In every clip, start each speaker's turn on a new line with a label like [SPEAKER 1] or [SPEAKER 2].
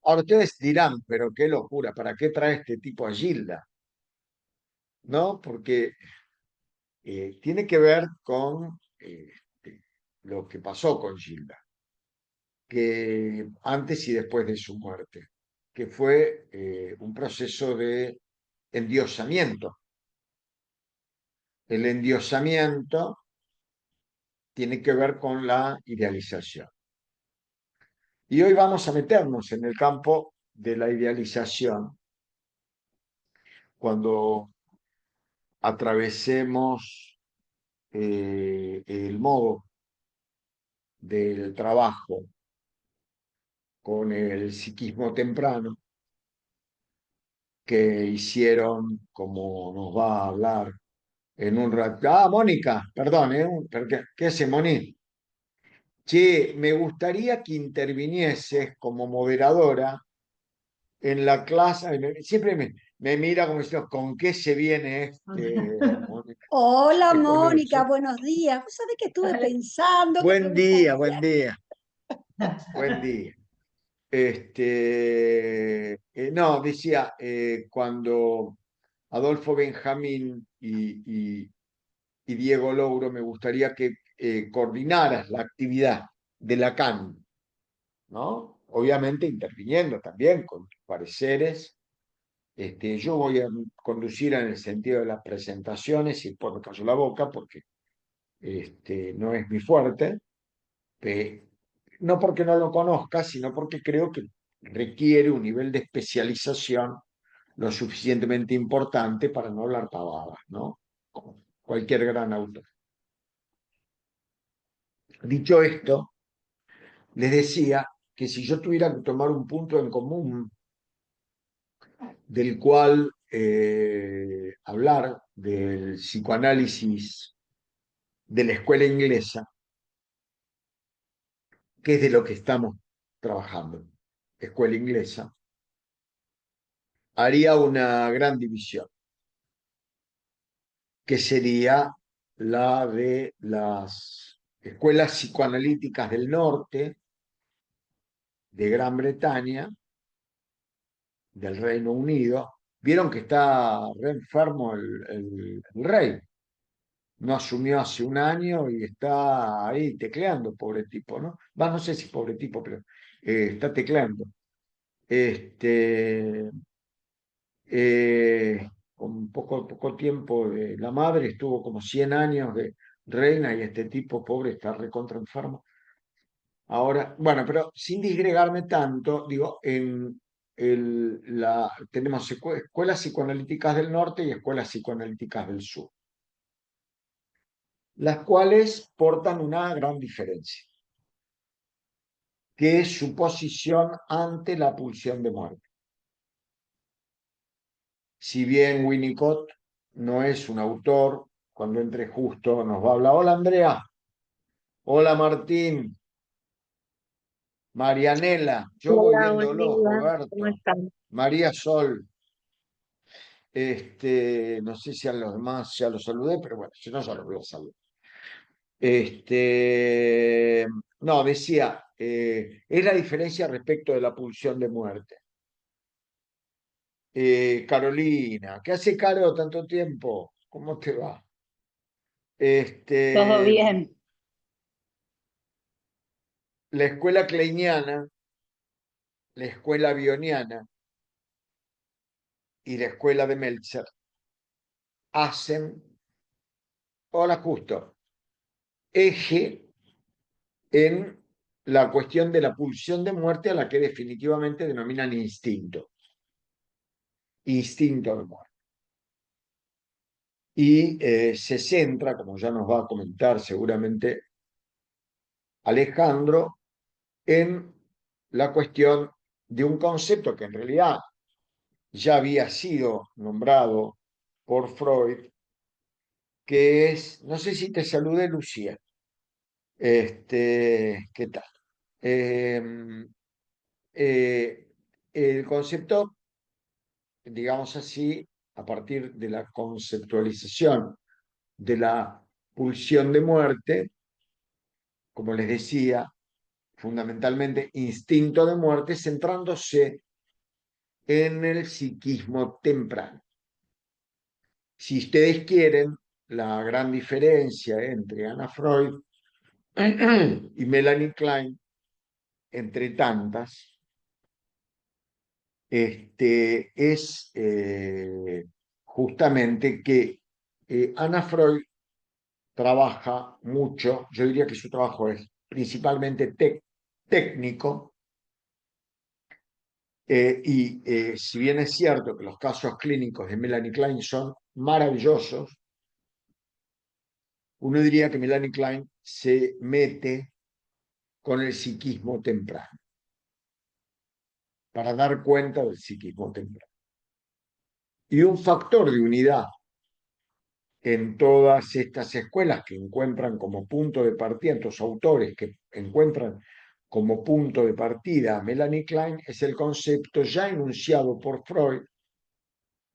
[SPEAKER 1] Ahora ustedes dirán, pero qué locura, ¿para qué trae este tipo a Gilda? ¿No? Porque tiene que ver con lo que pasó con Gilda, que antes y después de su muerte, que fue un proceso de endiosamiento. El endiosamiento tiene que ver con la idealización. Y hoy vamos a meternos en el campo de la idealización cuando atravesemos el modo del trabajo con el psiquismo temprano que hicieron, como nos va a hablar en un rato. Ah, Mónica, perdón, ¿qué hace Moni? Che, me gustaría que intervinieses como moderadora en la clase. Siempre me mira como diciendo, ¿con qué se viene Mónica?
[SPEAKER 2] Hola
[SPEAKER 1] ¿Te
[SPEAKER 2] Mónica,
[SPEAKER 1] conoce?
[SPEAKER 2] buenos días. Vos sabés que estuve pensando que me
[SPEAKER 1] Buen día,
[SPEAKER 2] gustaría.
[SPEAKER 1] buen día, buen día. No, decía, cuando Adolfo Benjamín y Diego Louro, me gustaría que coordinaras la actividad de Lacan, ¿no? Obviamente interviniendo también con tus pareceres. Yo voy a conducir en el sentido de las presentaciones y después me callo la boca porque no es mi fuerte, eh, no porque no lo conozca, sino porque creo que requiere un nivel de especialización lo suficientemente importante para no hablar pavadas, ¿no? Como cualquier gran autor. Dicho esto, les decía que si yo tuviera que tomar un punto en común del cual hablar del psicoanálisis de la escuela inglesa, que es de lo que estamos trabajando, escuela inglesa, haría una gran división, que sería la de las escuelas psicoanalíticas del norte, de Gran Bretaña, del Reino Unido. Vieron que está re enfermo el rey. No asumió hace un año y está ahí tecleando, pobre tipo, ¿no? Va, no sé si pobre tipo, pero está tecleando. Este, con poco tiempo de la madre, estuvo como 100 años de reina y este tipo pobre está recontra enfermo. Ahora, bueno, pero sin disgregarme tanto, digo, tenemos escuelas psicoanalíticas del norte y escuelas psicoanalíticas del sur, las cuales portan una gran diferencia, que es su posición ante la pulsión de muerte. Si bien Winnicott no es un autor, cuando entre justo nos va a hablar. Hola Andrea, hola Martín, Marianela, yo voy
[SPEAKER 3] Hola, buen
[SPEAKER 1] viéndolo,
[SPEAKER 3] día. ¿Cómo
[SPEAKER 1] Roberto,
[SPEAKER 3] están?
[SPEAKER 1] María Sol, no sé si a los demás ya los saludé, pero bueno, si no, ya los voy a saludar. No, decía, es la diferencia respecto de la pulsión de muerte. Carolina, ¿qué hace Caro tanto tiempo? ¿Cómo te va?
[SPEAKER 3] ¿Todo
[SPEAKER 1] Este,
[SPEAKER 3] bien?
[SPEAKER 1] la escuela kleiniana, la escuela bioniana y la escuela de Meltzer hacen, ahora justo, eje en la cuestión de la pulsión de muerte a la que definitivamente denominan instinto, instinto de muerte. Y se centra, como ya nos va a comentar seguramente Alejandro, en la cuestión de un concepto que en realidad ya había sido nombrado por Freud, que es, no sé si te saludé, Lucía, ¿qué tal? Eh, eh, el concepto, digamos así, a partir de la conceptualización de la pulsión de muerte, como les decía, fundamentalmente instinto de muerte, centrándose en el psiquismo temprano. Si ustedes quieren, la gran diferencia entre Anna Freud y Melanie Klein, entre tantas, es justamente que Anna Freud trabaja mucho, yo diría que su trabajo es principalmente técnico, si bien es cierto que los casos clínicos de Melanie Klein son maravillosos, uno diría que Melanie Klein se mete con el psiquismo temprano, para dar cuenta del psiquismo temprano. Y un factor de unidad en todas estas escuelas que encuentran como punto de partida, estos autores que encuentran como punto de partida a Melanie Klein, es el concepto ya enunciado por Freud,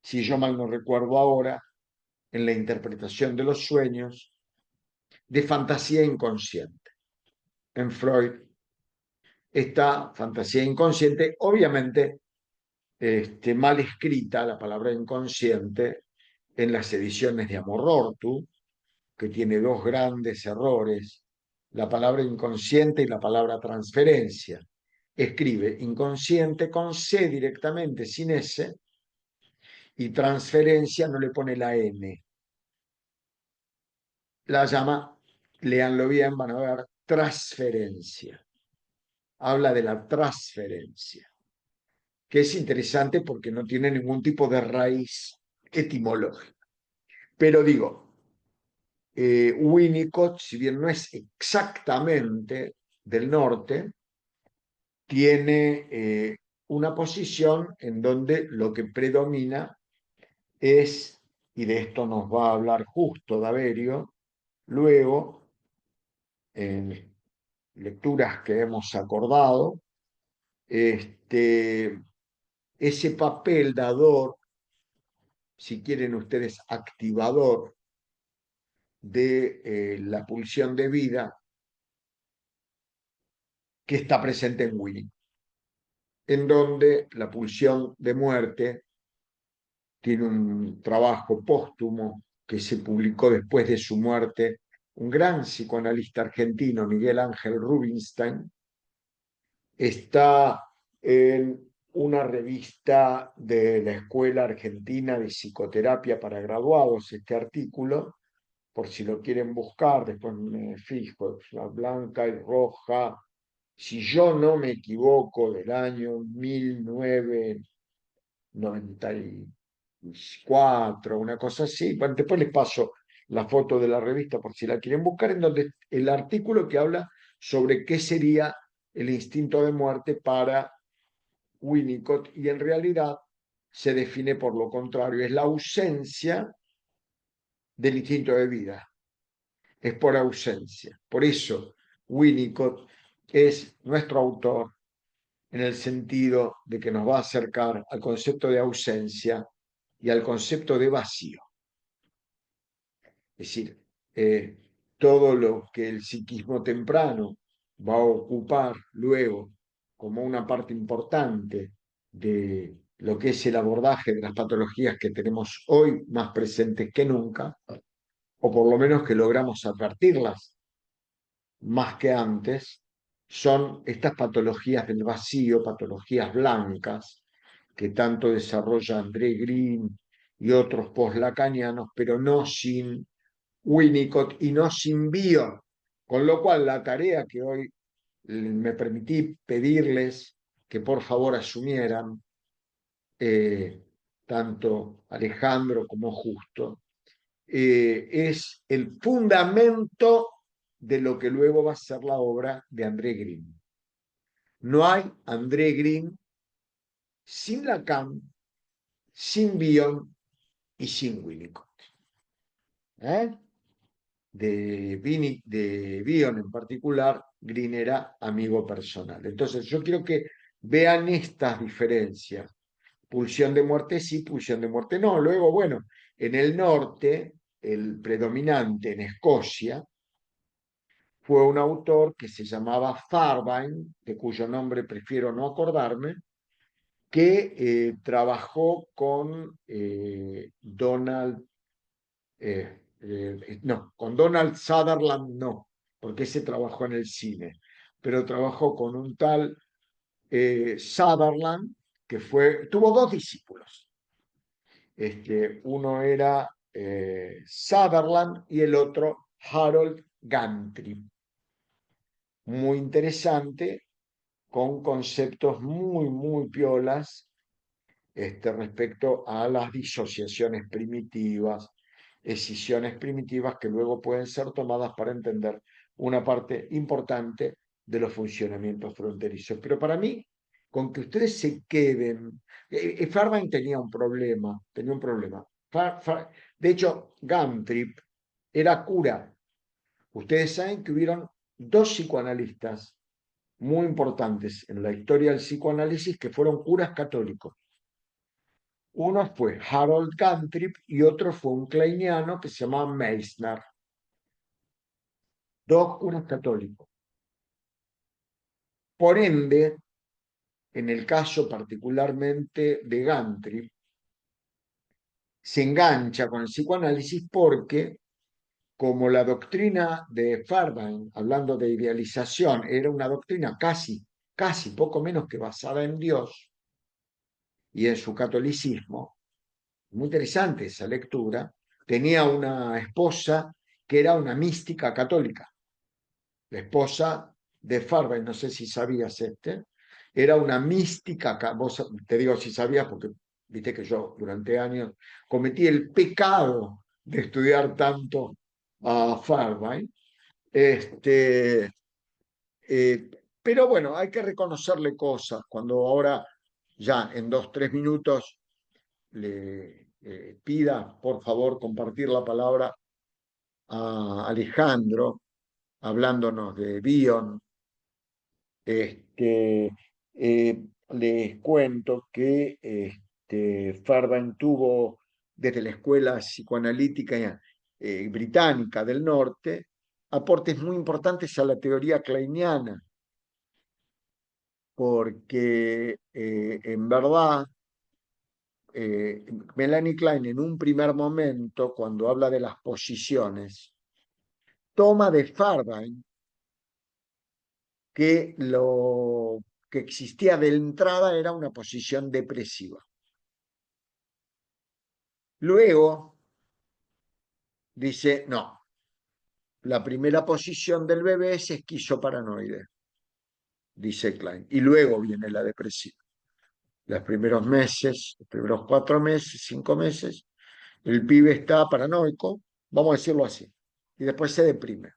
[SPEAKER 1] si yo mal no recuerdo ahora, en la interpretación de los sueños, de fantasía inconsciente. En Freud, esta fantasía inconsciente, obviamente, mal escrita, la palabra inconsciente, en las ediciones de Amor-Rorty, que tiene dos grandes errores, la palabra inconsciente y la palabra transferencia. Escribe inconsciente con C directamente, sin S, y transferencia no le pone la N. La llama, léanlo bien, van a ver, transferencia. Habla de la transferencia, que es interesante porque no tiene ningún tipo de raíz etimológica. Pero digo, Winnicott, si bien no es exactamente del norte, tiene una posición en donde lo que predomina es, y de esto nos va a hablar justo Daverio, luego, en lecturas que hemos acordado, ese papel dador, si quieren ustedes activador, de la pulsión de vida que está presente en Winnicott, en donde la pulsión de muerte tiene un trabajo póstumo que se publicó después de su muerte, un gran psicoanalista argentino, Miguel Ángel Rubinstein, está en una revista de la Escuela Argentina de Psicoterapia para Graduados, este artículo, por si lo quieren buscar, después me fijo, la blanca y roja, si yo no me equivoco, del año 1994, una cosa así. Bueno, después les paso la foto de la revista por si la quieren buscar, en donde el artículo que habla sobre qué sería el instinto de muerte para Winnicott, y en realidad se define por lo contrario, es la ausencia del instinto de vida, es por ausencia. Por eso Winnicott es nuestro autor en el sentido de que nos va a acercar al concepto de ausencia y al concepto de vacío. Es decir, todo lo que el psiquismo temprano va a ocupar luego como una parte importante de lo que es el abordaje de las patologías que tenemos hoy más presentes que nunca, o por lo menos que logramos advertirlas más que antes, son estas patologías del vacío, patologías blancas, que tanto desarrolla André Green y otros post-lacanianos, pero no sin Winnicott y no sin Bion. Con lo cual, la tarea que hoy me permití pedirles que por favor asumieran, tanto Alejandro como Justo, es el fundamento de lo que luego va a ser la obra de André Green. No hay André Green sin Lacan, sin Bion y sin Winnicott. De Bion en particular, Green era amigo personal. Entonces, yo quiero que vean estas diferencias. Pulsión de muerte sí, pulsión de muerte no. Luego, bueno, en el norte, el predominante en Escocia fue un autor que se llamaba Farvine, de cuyo nombre prefiero no acordarme, que trabajó con con Donald Sutherland no, porque ese trabajó en el cine, pero trabajó con un tal Sutherland, que tuvo dos discípulos. Uno era Sutherland y el otro Harold Gantry. Muy interesante, con conceptos muy piolas respecto a las disociaciones primitivas, escisiones primitivas que luego pueden ser tomadas para entender una parte importante de los funcionamientos fronterizos. Pero para mí, con que ustedes se queden, Farman tenía un problema. De hecho, Gantrip era cura. Ustedes saben que hubieron dos psicoanalistas muy importantes en la historia del psicoanálisis que fueron curas católicos. Uno fue Harold Gantrip y otro fue un kleiniano que se llamaba Meissner. Dos curas católicos. Por ende, en el caso particularmente de Gantrip, se engancha con el psicoanálisis porque, como la doctrina de Fairbairn, hablando de idealización, era una doctrina casi poco menos que basada en Dios y en su catolicismo, muy interesante esa lectura, tenía una esposa que era una mística católica. La esposa de Fairbairn, no sé si sabías era una mística, vos te digo si sabías porque viste que yo durante años cometí el pecado de estudiar tanto a Fairbairn. Eh, pero bueno, hay que reconocerle cosas. Cuando ahora, ya en 2, 3 minutos, le pida, por favor, compartir la palabra a Alejandro, hablándonos de Bion, les cuento que Fairbairn tuvo desde la escuela psicoanalítica británica del norte aportes muy importantes a la teoría kleiniana, porque en verdad Melanie Klein en un primer momento, cuando habla de las posiciones, toma de Fairbairn que lo que existía de entrada era una posición depresiva. Luego dice, no, la primera posición del bebé es esquizoparanoide, dice Klein, y luego viene la depresiva. Los primeros meses, los primeros 4 meses, 5 meses, el pibe está paranoico, vamos a decirlo así, y después se deprime.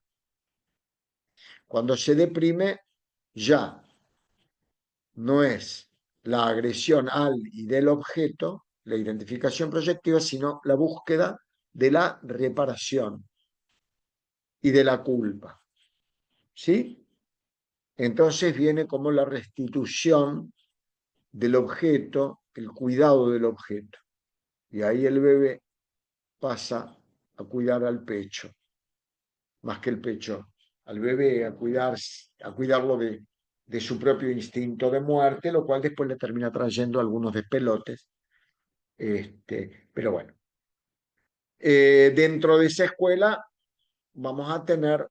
[SPEAKER 1] Cuando se deprime, ya no es la agresión al y del objeto, la identificación proyectiva, sino la búsqueda de la reparación y de la culpa. ¿Sí? Entonces viene como la restitución del objeto, el cuidado del objeto. Y ahí el bebé pasa a cuidar al pecho, más que el pecho, al bebé, a cuidarlo de su propio instinto de muerte, lo cual después le termina trayendo algunos despelotes. Pero bueno, dentro de esa escuela vamos a tener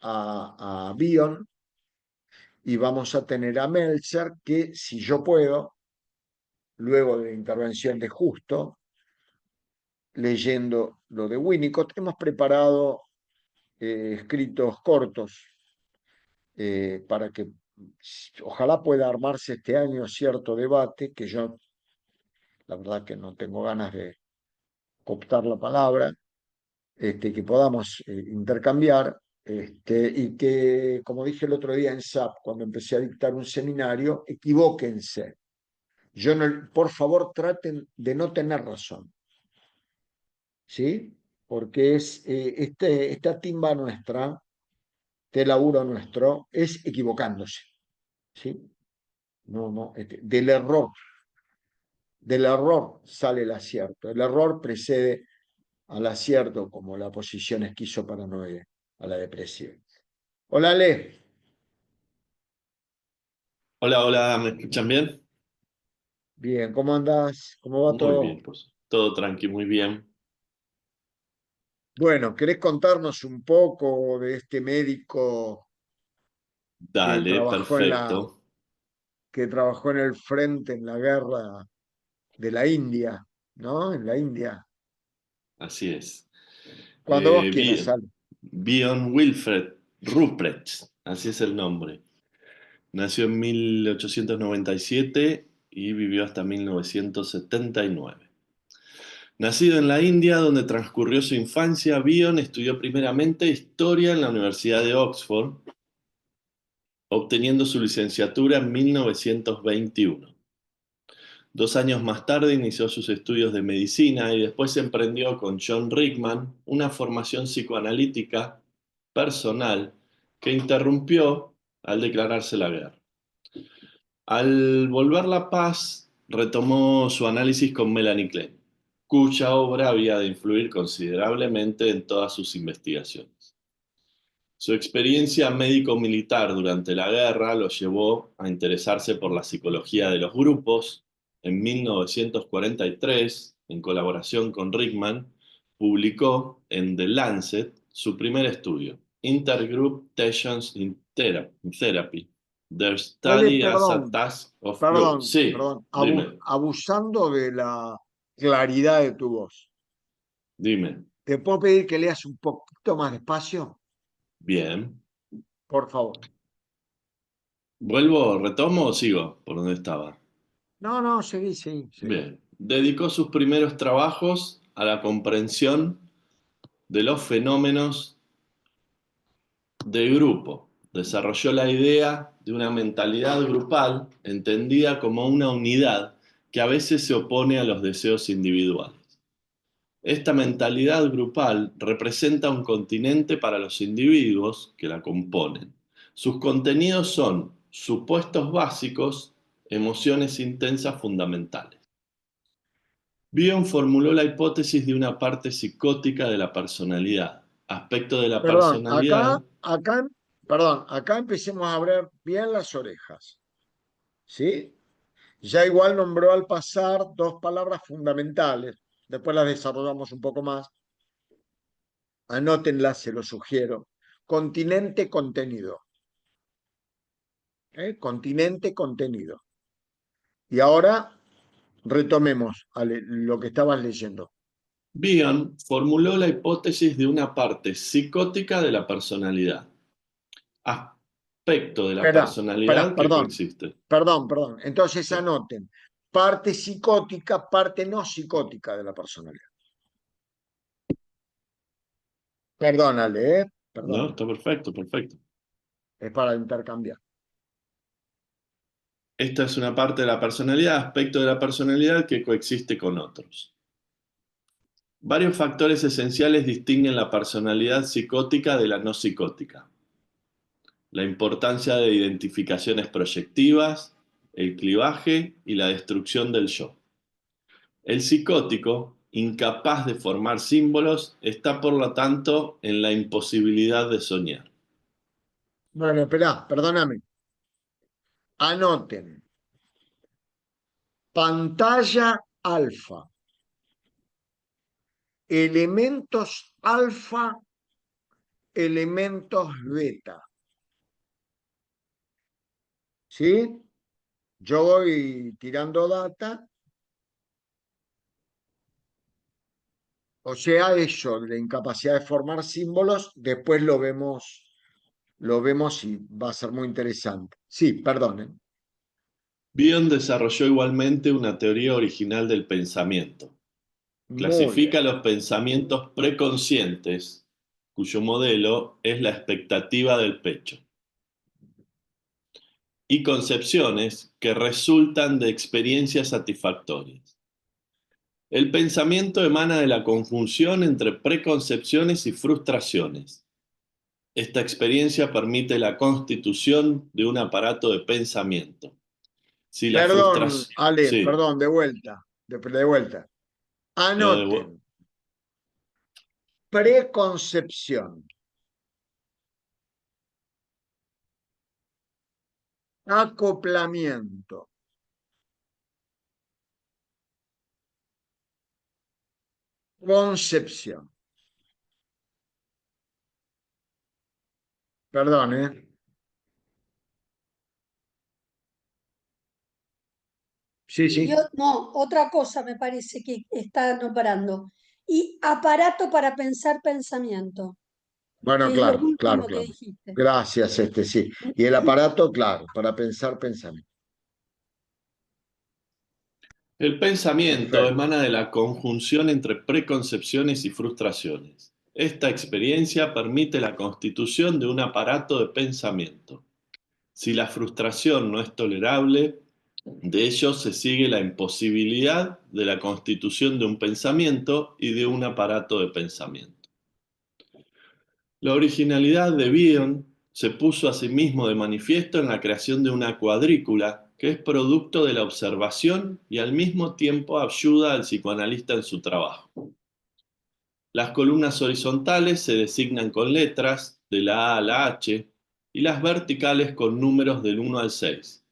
[SPEAKER 1] a Bion y vamos a tener a Meltzer, que si yo puedo, luego de la intervención de Justo, leyendo lo de Winnicott, hemos preparado escritos cortos para que ojalá pueda armarse este año cierto debate, que yo la verdad que no tengo ganas de cooptar la palabra, que podamos intercambiar, y que, como dije el otro día en SAP, cuando empecé a dictar un seminario, equivóquense. Yo no, por favor, traten de no tener razón, ¿sí? Porque esta timba nuestra, este laburo nuestro, es equivocándose, ¿sí? No, del error sale el acierto. El error precede al acierto, como la posición esquizoparanoide a la depresión. Hola, Ale.
[SPEAKER 3] Hola, hola, ¿me escuchan bien?
[SPEAKER 1] Bien, ¿cómo andás? ¿Cómo va
[SPEAKER 3] Muy
[SPEAKER 1] todo?
[SPEAKER 3] bien, pues. Todo tranqui, muy bien.
[SPEAKER 1] Bueno, ¿querés contarnos un poco de este médico que
[SPEAKER 3] Dale,
[SPEAKER 1] trabajó
[SPEAKER 3] perfecto.
[SPEAKER 1] que trabajó en el frente en la guerra de la India, ¿no? En la India.
[SPEAKER 3] Así es.
[SPEAKER 1] Cuando vos quieras,
[SPEAKER 3] Bien.
[SPEAKER 1] Ale.
[SPEAKER 3] Bion Wilfred Ruprecht, así es el nombre. Nació en 1897 y vivió hasta 1979. Nacido en la India, donde transcurrió su infancia, Bion estudió primeramente historia en la Universidad de Oxford, obteniendo su licenciatura en 1921. 2 años más tarde inició sus estudios de medicina y después emprendió con John Rickman una formación psicoanalítica personal que interrumpió al declararse la guerra. Al volver la paz, retomó su análisis con Melanie Klein, cuya obra había de influir considerablemente en todas sus investigaciones. Su experiencia médico-militar durante la guerra lo llevó a interesarse por la psicología de los grupos. En 1943, en colaboración con Rickman, publicó en The Lancet su primer estudio, Intergroup Tensions in Therapy, Their
[SPEAKER 1] Ale,
[SPEAKER 3] Study as a
[SPEAKER 1] perdón,
[SPEAKER 3] Task of Group. Sí,
[SPEAKER 1] perdón,
[SPEAKER 3] dime,
[SPEAKER 1] abusando de la claridad de tu voz.
[SPEAKER 3] dime.
[SPEAKER 1] ¿Te puedo pedir que leas un poquito más despacio?
[SPEAKER 3] Bien.
[SPEAKER 1] Por favor.
[SPEAKER 3] ¿Vuelvo, retomo o sigo por donde estaba?
[SPEAKER 1] No, no, seguí, seguí, seguí.
[SPEAKER 3] Bien, dedicó sus primeros trabajos a la comprensión de los fenómenos de grupo. Desarrolló la idea de una mentalidad grupal entendida como una unidad que a veces se opone a los deseos individuales. Esta mentalidad grupal representa un continente para los individuos que la componen. Sus contenidos son supuestos básicos, emociones intensas fundamentales. Bion formuló la hipótesis de una parte psicótica de la personalidad, aspecto de la
[SPEAKER 1] Perdón,
[SPEAKER 3] personalidad.
[SPEAKER 1] acá empecemos a abrir bien las orejas, ¿sí? Ya igual nombró al pasar dos palabras fundamentales, después las desarrollamos un poco más. Anótenlas, se lo sugiero. Continente, contenido. ¿Eh? Continente, contenido. Y ahora retomemos lo que estabas leyendo.
[SPEAKER 3] Bion formuló la hipótesis de una parte psicótica de la personalidad, aspecto de la personalidad que
[SPEAKER 1] Perdón,
[SPEAKER 3] coexiste.
[SPEAKER 1] perdón. Entonces
[SPEAKER 3] Sí.
[SPEAKER 1] anoten, parte psicótica, parte no psicótica de la personalidad. Perdónale, ¿eh?
[SPEAKER 3] ¿No?
[SPEAKER 1] Perdona.
[SPEAKER 3] Está perfecto, perfecto.
[SPEAKER 1] Es para intercambiar.
[SPEAKER 3] Esta es una parte de la personalidad, aspecto de la personalidad que coexiste con otros. Varios factores esenciales distinguen la personalidad psicótica de la no psicótica. La importancia de identificaciones proyectivas, el clivaje y la destrucción del yo. El psicótico, incapaz de formar símbolos, está por lo tanto en la imposibilidad de soñar.
[SPEAKER 1] Bueno, esperá, perdóname. Anoten. Pantalla alfa. Elementos alfa, elementos beta. ¿Sí? Yo voy tirando data, o sea, eso, la incapacidad de formar símbolos, después lo vemos y va a ser muy interesante. Sí, perdonen.
[SPEAKER 3] Bion desarrolló igualmente una teoría original del pensamiento.
[SPEAKER 1] Muy
[SPEAKER 3] Clasifica
[SPEAKER 1] bien.
[SPEAKER 3] los pensamientos preconscientes, cuyo modelo es la expectativa del pecho, y concepciones que resultan de experiencias satisfactorias. El pensamiento emana de la conjunción entre preconcepciones y frustraciones. Esta experiencia permite la constitución de un aparato de pensamiento. Si la
[SPEAKER 1] Perdón,
[SPEAKER 3] frustración...
[SPEAKER 1] Ale,
[SPEAKER 3] Sí,
[SPEAKER 1] perdón, de vuelta, de vuelta.
[SPEAKER 3] lo
[SPEAKER 1] Anoten, preconcepción, acoplamiento, concepción. Perdón, ¿eh? Sí, sí.
[SPEAKER 2] No, otra cosa me parece que está nombrando. Y aparato para pensar pensamiento,
[SPEAKER 1] Bueno,
[SPEAKER 2] que es lo
[SPEAKER 1] claro, claro,
[SPEAKER 2] último que
[SPEAKER 1] claro.
[SPEAKER 2] dijiste.
[SPEAKER 1] Gracias, sí. Y el aparato, claro, para pensar pensamiento.
[SPEAKER 3] El pensamiento
[SPEAKER 1] Perfecto.
[SPEAKER 3] emana de la conjunción entre preconcepciones y frustraciones. Esta experiencia permite la constitución de un aparato de pensamiento. Si la frustración no es tolerable, de ello se sigue la imposibilidad de la constitución de un pensamiento y de un aparato de pensamiento. La originalidad de Bion se puso a sí mismo de manifiesto en la creación de una cuadrícula que es producto de la observación y al mismo tiempo ayuda al psicoanalista en su trabajo. Las columnas horizontales se designan con letras de la A a la H y las verticales con números del 1 al 6,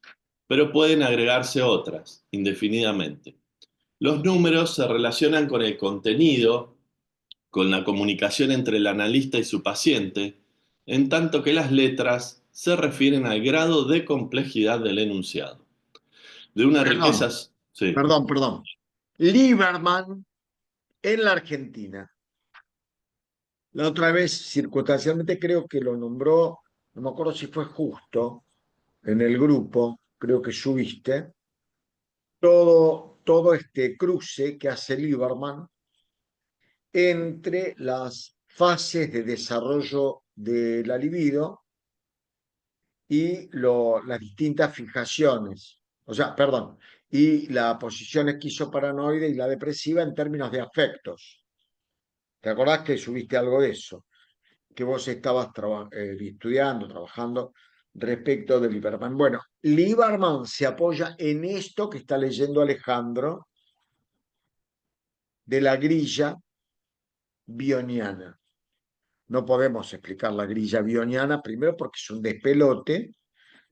[SPEAKER 3] pero pueden agregarse otras, indefinidamente. Los números se relacionan con el contenido, con la comunicación entre el analista y su paciente, en tanto que las letras se refieren al grado de complejidad del enunciado. De una riqueza...
[SPEAKER 1] Perdón,
[SPEAKER 3] Sí.
[SPEAKER 1] perdón. Lieberman en la Argentina. La otra vez, circunstancialmente, creo que lo nombró, no me acuerdo si fue justo, en el grupo, creo que subiste, todo este cruce que hace Lieberman entre las fases de desarrollo de la libido y las distintas fijaciones, o sea, perdón, y la posición esquizoparanoide y la depresiva en términos de afectos. ¿Te acordás que subiste algo de eso? Que vos estabas estudiando, trabajando respecto de Lieberman. Bueno, Lieberman se apoya en esto que está leyendo Alejandro de la grilla bioniana. No podemos explicar la grilla bioniana, primero porque es un despelote,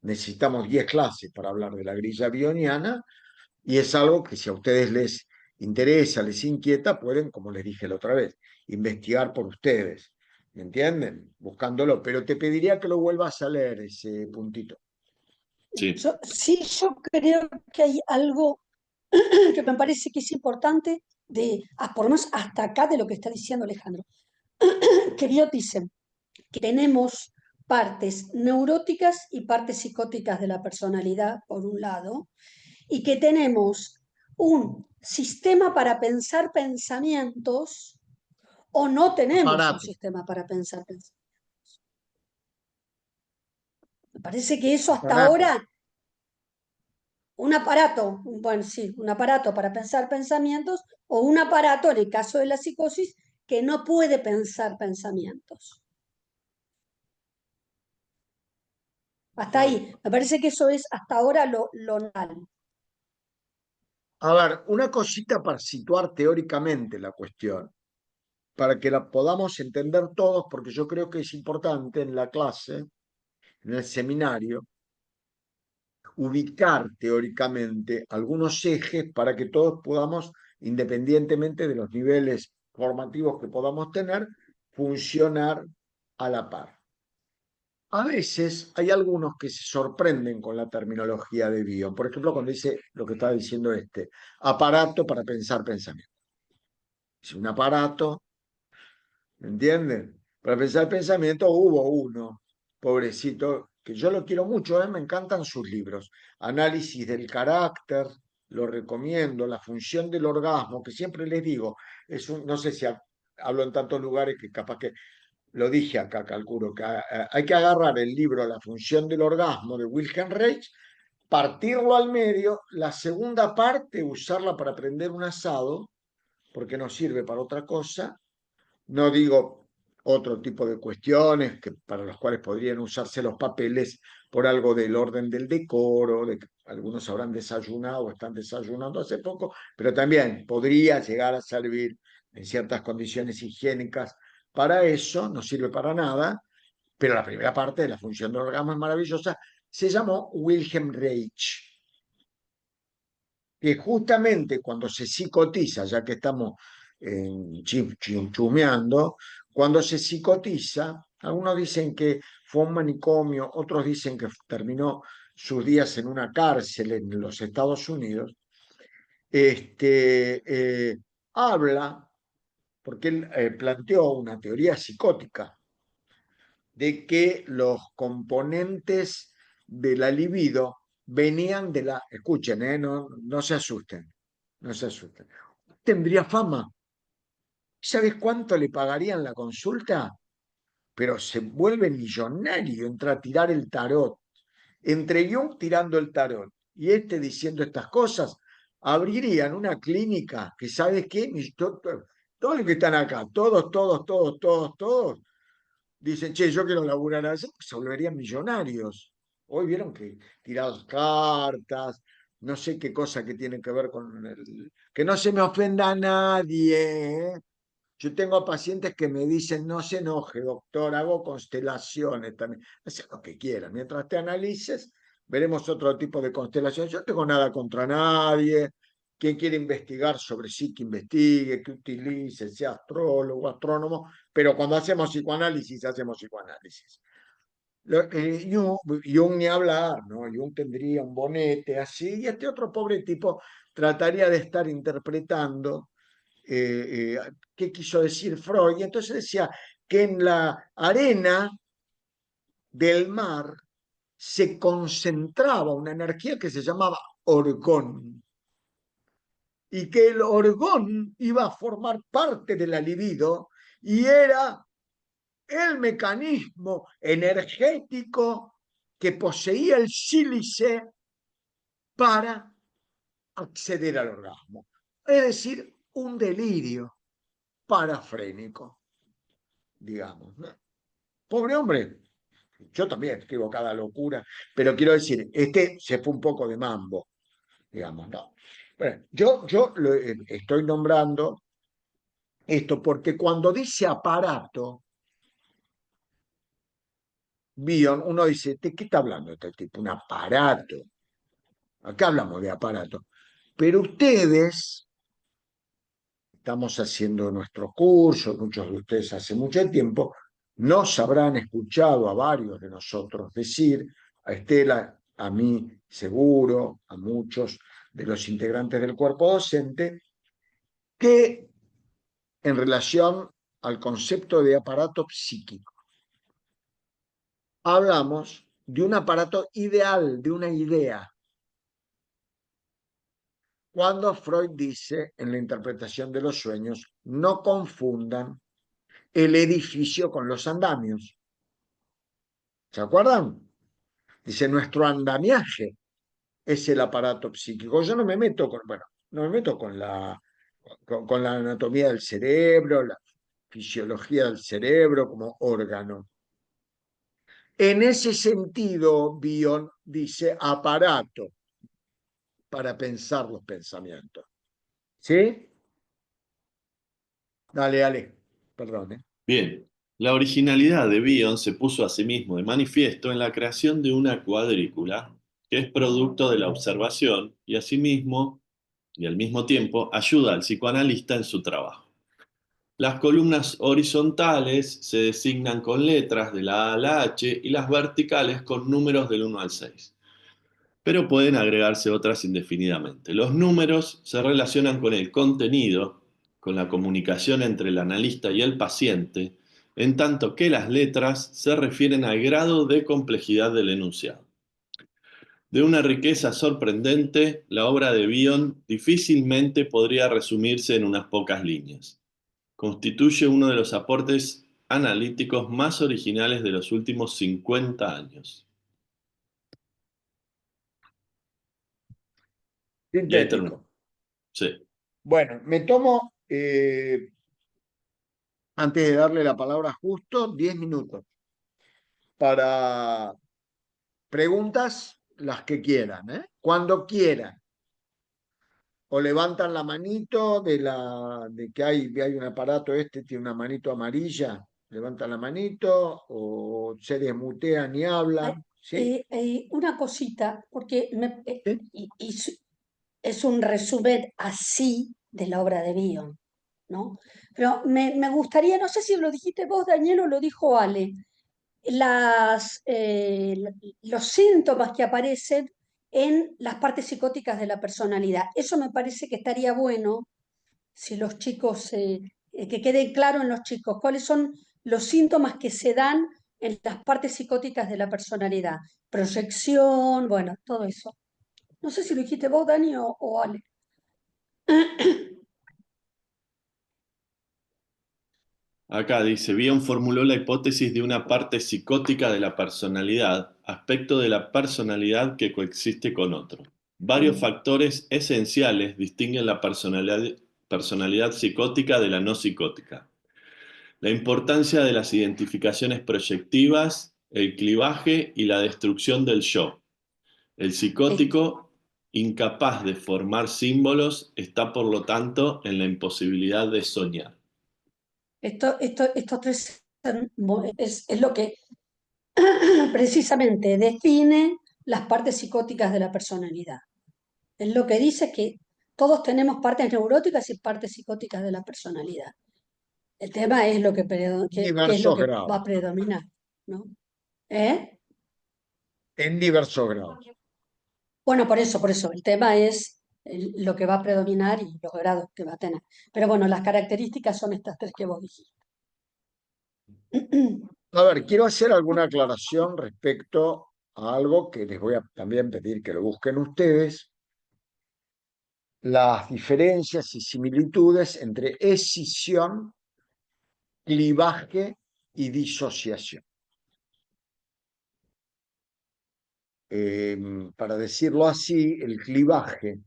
[SPEAKER 1] necesitamos 10 clases para hablar de la grilla bioniana, y es algo que si a ustedes les interesa, les inquieta, pueden, como les dije la otra vez, investigar por ustedes. ¿Me entienden? Buscándolo, pero te pediría que lo vuelvas a leer ese puntito.
[SPEAKER 3] Sí.
[SPEAKER 2] Yo creo que hay algo que me parece que es importante por lo menos hasta acá de lo que está diciendo Alejandro. Que Dios dice que tenemos partes neuróticas y partes psicóticas de la personalidad, por un lado, y que tenemos un sistema para pensar pensamientos o no tenemos un
[SPEAKER 1] Aparato.
[SPEAKER 2] sistema para pensar pensamientos. Me parece que eso hasta
[SPEAKER 1] Aparato.
[SPEAKER 2] ahora, un aparato, bueno, sí, un aparato para pensar pensamientos o un aparato, en el caso de la psicosis, que no puede pensar pensamientos. Hasta ahí. Me parece que eso es hasta ahora lo normal.
[SPEAKER 1] A ver, una cosita para situar teóricamente la cuestión, para que la podamos entender todos, porque yo creo que es importante en la clase, en el seminario, ubicar teóricamente algunos ejes para que todos podamos, independientemente de los niveles formativos que podamos tener, funcionar a la par. A veces hay algunos que se sorprenden con la terminología de Bion. Por ejemplo, cuando dice lo que estaba diciendo aparato para pensar pensamiento. Es un aparato, ¿me entienden? Para pensar pensamiento hubo uno, pobrecito, que yo lo quiero mucho, me encantan sus libros. Análisis del carácter, lo recomiendo. La función del orgasmo, que siempre les digo, no sé si hablo en tantos lugares que capaz que lo dije acá, calculo, que hay que agarrar el libro La función del orgasmo de Wilhelm Reich, partirlo al medio, la segunda parte usarla para prender un asado, porque no sirve para otra cosa. No digo otro tipo de cuestiones para las cuales podrían usarse los papeles por algo del orden del decoro, de que algunos habrán desayunado o están desayunando hace poco, pero también podría llegar a servir en ciertas condiciones higiénicas para eso, no sirve para nada, pero la primera parte de la función del orgasmo es maravillosa. se llamó Wilhelm Reich, que justamente cuando se psicotiza, ya que estamos chumeando, cuando se psicotiza, algunos dicen que fue un manicomio, otros dicen que terminó sus días en una cárcel en los Estados Unidos, habla, porque él planteó una teoría psicótica de que los componentes de la libido venían de la... Escuchen, no se asusten, no se asusten. Tendría fama. ¿Sabes cuánto le pagarían la consulta? Pero se vuelve millonario, entra a tirar el tarot. Entre Jung tirando el tarot y este diciendo estas cosas, abrirían una clínica que, ¿sabes qué? Todos los que están acá, todos, dicen, che, yo quiero laburar así, se volverían millonarios. Hoy vieron que tiradas cartas, no sé qué cosa que tiene que ver con el... Que no se me ofenda a nadie. Yo tengo pacientes que me dicen, no se enoje, doctor, hago constelaciones también. Haz lo que quieran. Mientras te analices, veremos otro tipo de constelaciones. Yo no tengo nada contra nadie. Quien quiere investigar sobre sí, que investigue, que utilice, sea astrólogo, astrónomo, pero cuando hacemos psicoanálisis, hacemos psicoanálisis. Jung ni hablar, ¿no? Jung tendría un bonete así, y este otro pobre tipo trataría de estar interpretando qué quiso decir Freud, y entonces decía que en la arena del mar se concentraba una energía que se llamaba orgón, y que el orgón iba a formar parte de la libido y era el mecanismo energético que poseía el sílice para acceder al orgasmo. Es decir, un delirio parafrénico, digamos, ¿no? Pobre hombre, yo también escribo cada locura, pero quiero decir, este se fue un poco de mambo, digamos, ¿no? Bueno, yo estoy nombrando esto porque cuando dice aparato, Bion, uno dice, ¿de qué está hablando este tipo? Un aparato. Acá hablamos de aparato. Pero ustedes, estamos haciendo nuestros cursos, muchos de ustedes hace mucho tiempo, nos habrán escuchado a varios de nosotros decir, a Estela, a mí seguro, a muchos de los integrantes del cuerpo docente, que en relación al concepto de aparato psíquico, hablamos de un aparato ideal, de una idea. Cuando Freud dice en la interpretación de los sueños, no confundan el edificio con los andamios. ¿Se acuerdan? Dice, nuestro andamiaje es el aparato psíquico. Yo no me meto con, bueno, no me meto con la anatomía del cerebro, la fisiología del cerebro como órgano. En ese sentido, Bion dice aparato para pensar los pensamientos. ¿Sí? Dale, dale. Perdón, ¿eh?
[SPEAKER 3] Bien, la originalidad de Bion se puso a sí mismo de manifiesto en la creación de una cuadrícula que es producto de la observación y asimismo y al mismo tiempo ayuda al psicoanalista en su trabajo. Las columnas horizontales se designan con letras de la A a la H y las verticales con números del 1 al 6, pero pueden agregarse otras indefinidamente. Los números se relacionan con el contenido, con la comunicación entre el analista y el paciente, en tanto que las letras se refieren al grado de complejidad del enunciado. De una riqueza sorprendente, la obra de Bion difícilmente podría resumirse en unas pocas líneas. Constituye uno de los aportes analíticos más originales de los últimos 50 años. Y ahí termino.
[SPEAKER 1] Sintético.
[SPEAKER 3] Sí.
[SPEAKER 1] Bueno, me tomo, antes de darle la palabra justo, 10 minutos para preguntas, las que quieran, ¿eh? Cuando quieran. O levantan la manito de que hay un aparato, tiene una manito amarilla, levantan la manito, o se desmutean y
[SPEAKER 2] Hay,
[SPEAKER 1] hablan. Sí,
[SPEAKER 2] una cosita, porque
[SPEAKER 1] sí.
[SPEAKER 2] es un resumen así de la obra de Bion, ¿no? Pero me gustaría, no sé si lo dijiste vos, Daniel, o lo dijo Ale, los síntomas que aparecen en las partes psicóticas de la personalidad. Eso me parece que estaría bueno si los chicos, que quede claro en los chicos cuáles son los síntomas que se dan en las partes psicóticas de la personalidad. Proyección, bueno, todo eso. No sé si lo dijiste vos, Dani, o Ale.
[SPEAKER 3] Acá dice, Bion formuló la hipótesis de una parte psicótica de la personalidad, aspecto de la personalidad que coexiste con otro. Varios factores esenciales distinguen la personalidad psicótica de la no psicótica. La importancia de las identificaciones proyectivas, el clivaje y la destrucción del yo. El psicótico, incapaz de formar símbolos, está por lo tanto en la imposibilidad de soñar.
[SPEAKER 2] Estos tres es lo que precisamente define las partes psicóticas de la personalidad. Es lo que dice que todos tenemos partes neuróticas y partes psicóticas de la personalidad. El tema es lo que, qué es lo
[SPEAKER 1] Diversos
[SPEAKER 2] que va
[SPEAKER 1] grados.
[SPEAKER 2] a predominar, ¿no? ¿Eh?
[SPEAKER 1] En diversos grados.
[SPEAKER 2] Bueno, por eso, el tema es lo que va a predominar y los grados que va a tener. Pero bueno, las características son estas tres que vos dijiste.
[SPEAKER 1] A ver, quiero hacer alguna aclaración respecto a algo que les voy a también pedir que lo busquen ustedes, las diferencias y similitudes entre escisión, clivaje y disociación. Para decirlo así, el clivaje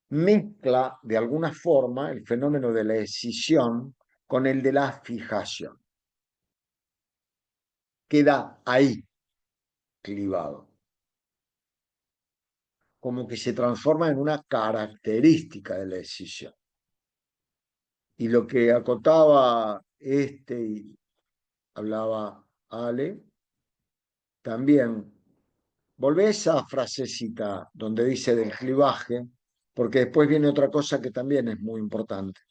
[SPEAKER 1] mezcla de alguna forma el fenómeno de la escisión con el de la fijación. Queda ahí clivado, como que se transforma en una característica de la escisión. Y lo que acotaba y hablaba Ale, también volvé a esa frasecita donde dice del clivaje, porque después viene otra cosa que también es muy importante.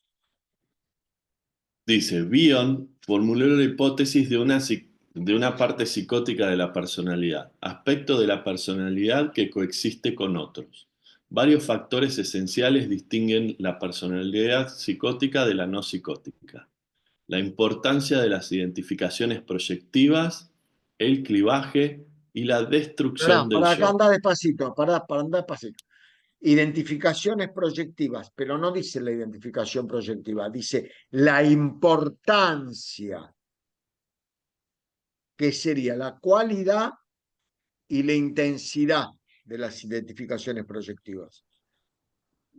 [SPEAKER 3] Dice, Bion formuló la hipótesis de una parte psicótica de la personalidad, aspecto de la personalidad que coexiste con otros. Varios factores esenciales distinguen la personalidad psicótica de la no psicótica. La importancia de las identificaciones proyectivas, el clivaje y la destrucción del
[SPEAKER 1] Para acá
[SPEAKER 3] yo.
[SPEAKER 1] anda despacito, para andar despacito. Identificaciones proyectivas, pero no dice la identificación proyectiva, dice la importancia, que sería la cualidad y la intensidad de las identificaciones proyectivas.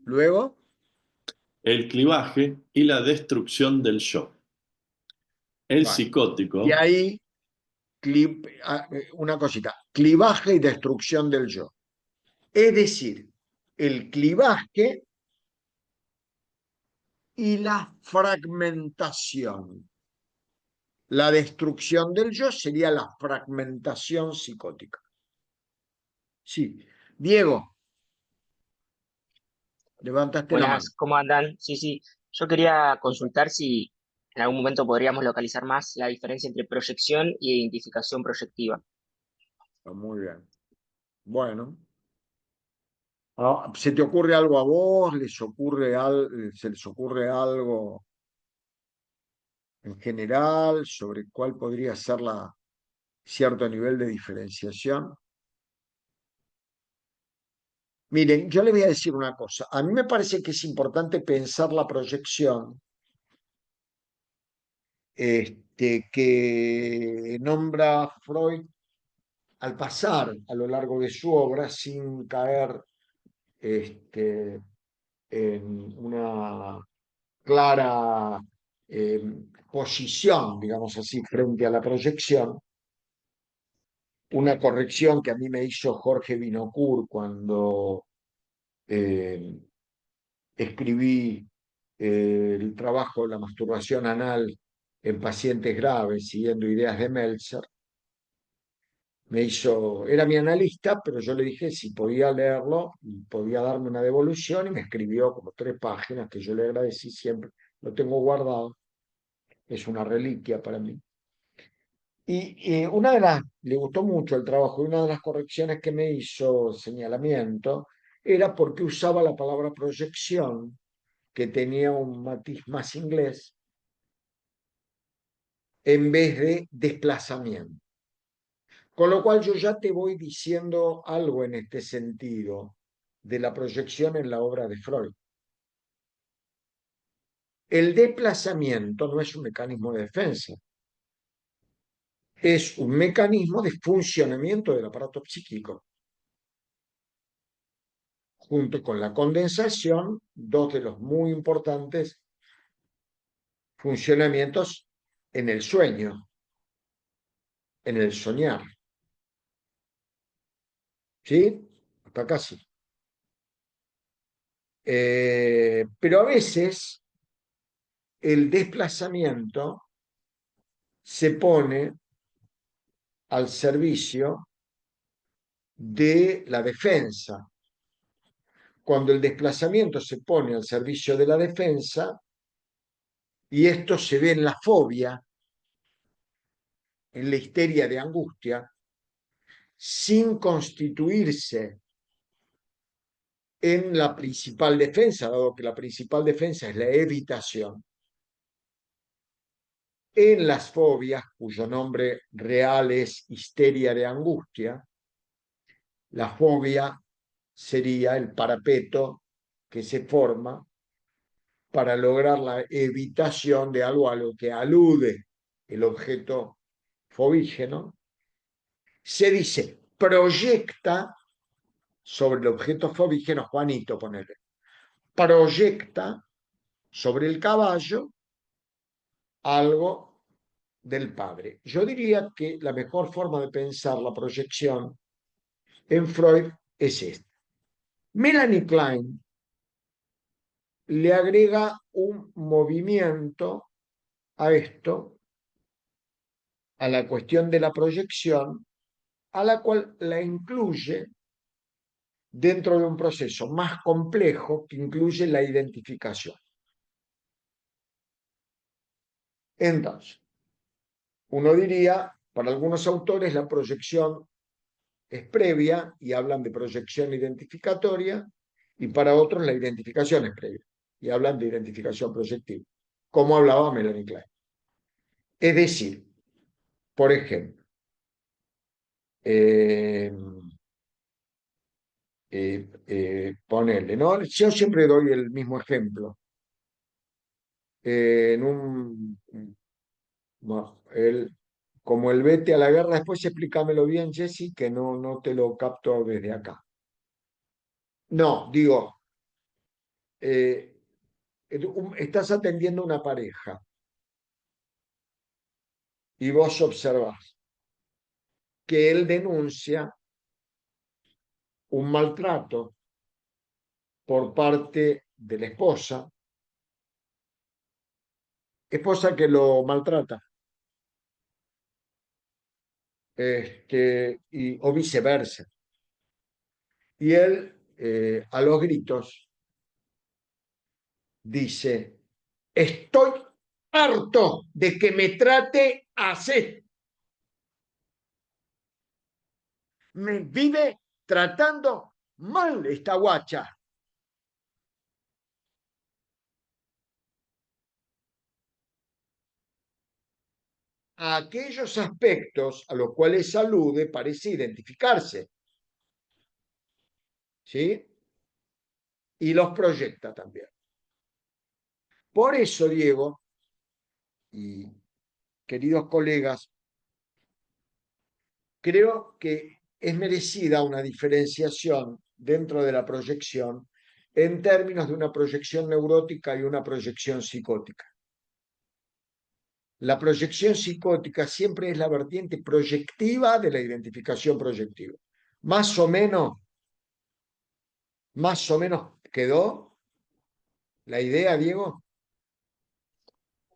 [SPEAKER 1] Luego,
[SPEAKER 3] El clivaje y la destrucción del yo. El
[SPEAKER 1] vale. Y
[SPEAKER 3] psicótico.
[SPEAKER 1] ahí, una cosita, clivaje y destrucción del yo. Es decir, el clivaje y la fragmentación. La destrucción del yo sería la fragmentación psicótica. Sí. Diego, levantaste la mano.
[SPEAKER 4] Buenas, ¿cómo andan? Sí, sí. Yo quería consultar si en algún momento podríamos localizar más la diferencia entre proyección y identificación proyectiva.
[SPEAKER 1] Muy bien. Bueno, ¿se te ocurre algo a vos? ¿Se les ocurre algo en general sobre cuál podría ser cierto nivel de diferenciación? Miren, yo les voy a decir una cosa. A mí me parece que es importante pensar la proyección que nombra Freud al pasar a lo largo de su obra sin caer en una clara eh, posición, digamos así, frente a la proyección. Una corrección que a mí me hizo Jorge Vinocourt cuando eh, escribí el trabajo de la masturbación anal en pacientes graves, siguiendo ideas de Meltzer. era mi analista, pero yo le dije si podía leerlo y podía darme una devolución y me escribió como 3 páginas que yo le agradecí siempre. Lo tengo guardado, es una reliquia para mí. Y le gustó mucho el trabajo y una de las correcciones que me hizo, señalamiento, era porque usaba la palabra proyección, que tenía un matiz más inglés, en vez de desplazamiento. Con lo cual yo ya te voy diciendo algo en este sentido de la proyección en la obra de Freud. El desplazamiento no es un mecanismo de defensa, es un mecanismo de funcionamiento del aparato psíquico. Junto con la condensación, dos de los muy importantes funcionamientos en el sueño, en el soñar. ¿Sí? Hasta casi. Pero a veces el desplazamiento se pone al servicio de la defensa. Cuando el desplazamiento se pone al servicio de la defensa, y esto se ve en la fobia, en la histeria de angustia, sin constituirse en la principal defensa, dado que la principal defensa es la evitación. En las fobias, cuyo nombre real es histeria de angustia, la fobia sería el parapeto que se forma para lograr la evitación de algo a lo que alude el objeto fobígeno. Se dice, proyecta sobre el objeto fobígeno, Juanito, ponele, proyecta sobre el caballo algo del padre. Yo diría que la mejor forma de pensar la proyección en Freud es esta. Melanie Klein le agrega un movimiento a esto, a la cuestión de la proyección, a la cual la incluye dentro de un proceso más complejo que incluye la identificación. Entonces, uno diría, para algunos autores la proyección es previa y hablan de proyección identificatoria, y para otros la identificación es previa y hablan de identificación proyectiva, como hablaba Melanie Klein. Es decir, por ejemplo, ponerle, ¿no? Yo siempre doy el mismo ejemplo. En un, no, como el vete a la guerra, después explícamelo bien, Jesse, que no te lo capto desde acá. No, digo, estás atendiendo a una pareja y vos observás que él denuncia un maltrato por parte de la esposa que lo maltrata, o viceversa. Y él, a los gritos, dice, estoy harto de que me trate así. Me vive tratando mal esta guacha. A aquellos aspectos a los cuales alude parece identificarse, ¿sí? Y los proyecta también. Por eso, Diego y queridos colegas, creo que es merecida una diferenciación dentro de la proyección en términos de una proyección neurótica y una proyección psicótica. La proyección psicótica siempre es la vertiente proyectiva de la identificación proyectiva. Más o menos quedó la idea, Diego.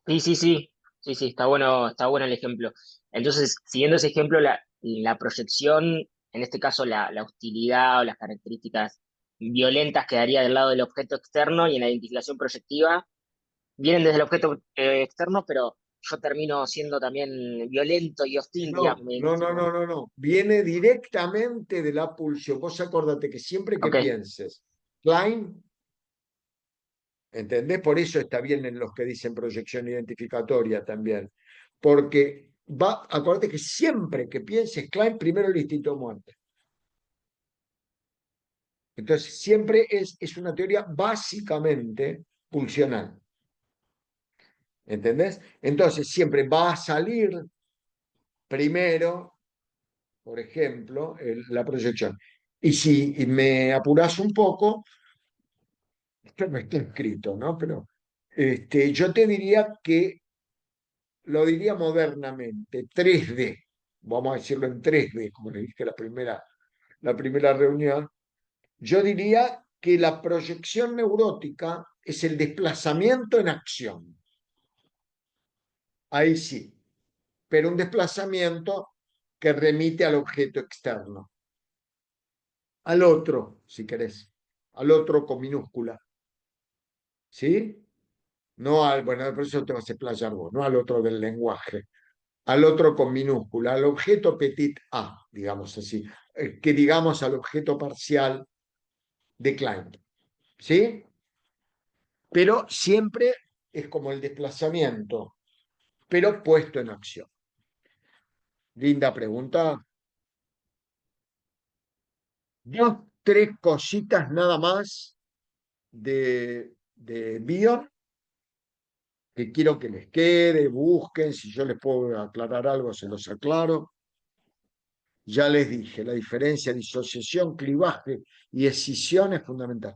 [SPEAKER 4] Sí, sí, sí, sí, sí, está bueno el ejemplo. Entonces, siguiendo ese ejemplo, la proyección, en este caso la hostilidad o las características violentas quedaría del lado del objeto externo, y en la identificación proyectiva vienen desde el objeto externo, pero yo termino siendo también violento y hostil, digamos,
[SPEAKER 1] No,
[SPEAKER 4] me
[SPEAKER 1] no, no,
[SPEAKER 4] identifico.
[SPEAKER 1] no, no, no. Viene directamente de la pulsión. Vos acordate que siempre que
[SPEAKER 4] Ok,
[SPEAKER 1] pienses Klein, ¿entendés? Por eso está bien en los que dicen proyección identificatoria también. Porque acordate que siempre que pienses Klein, primero el instinto de muerte. Entonces, siempre es una teoría básicamente pulsional. ¿Entendés? Entonces, siempre va a salir primero, por ejemplo, la proyección. Y si me apuras un poco, esto no está escrito, ¿no? Pero yo te diría que, lo diría modernamente, 3D, vamos a decirlo en 3D, como le dije la primera reunión, yo diría que la proyección neurótica es el desplazamiento en acción. Ahí sí, pero un desplazamiento que remite al objeto externo, al otro, si querés, al otro con minúscula, ¿sí? No al, bueno, por eso te vas a explayar vos, no al otro del lenguaje, al otro con minúscula, al objeto petit a, digamos así, que digamos al objeto parcial de Klein, ¿sí? Pero siempre es como el desplazamiento, pero puesto en acción. Linda pregunta. Dos, tres cositas nada más de Bion, que quiero que les quede, busquen, si yo les puedo aclarar algo, se los aclaro. Ya les dije, la diferencia de disociación, clivaje y escisión es fundamental.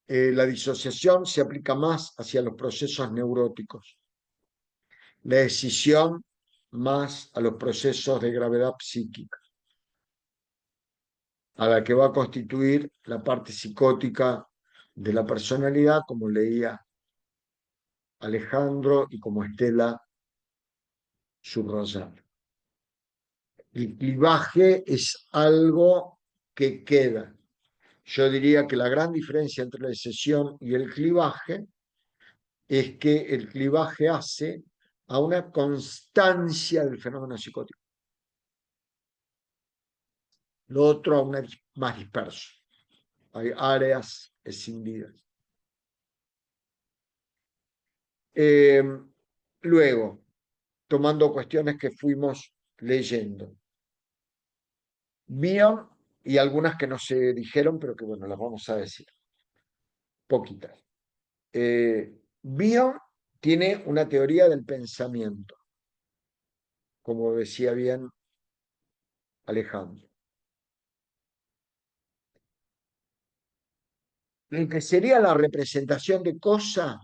[SPEAKER 1] La disociación se aplica más hacia los procesos neuróticos, la escisión más a los procesos de gravedad psíquica, a la que va a constituir la parte psicótica de la personalidad, como leía Alejandro y como Estela subrayar. El clivaje es algo que queda. Yo diría que la gran diferencia entre la escisión y el clivaje es que el clivaje hace a una constancia del fenómeno psicótico. Lo otro a una más disperso. Hay áreas escindidas. Luego, tomando cuestiones que fuimos leyendo. Bion y algunas que no se dijeron, pero que bueno, las vamos a decir. Poquitas. Bion tiene una teoría del pensamiento, como decía bien Alejandro. Lo que sería la representación de cosa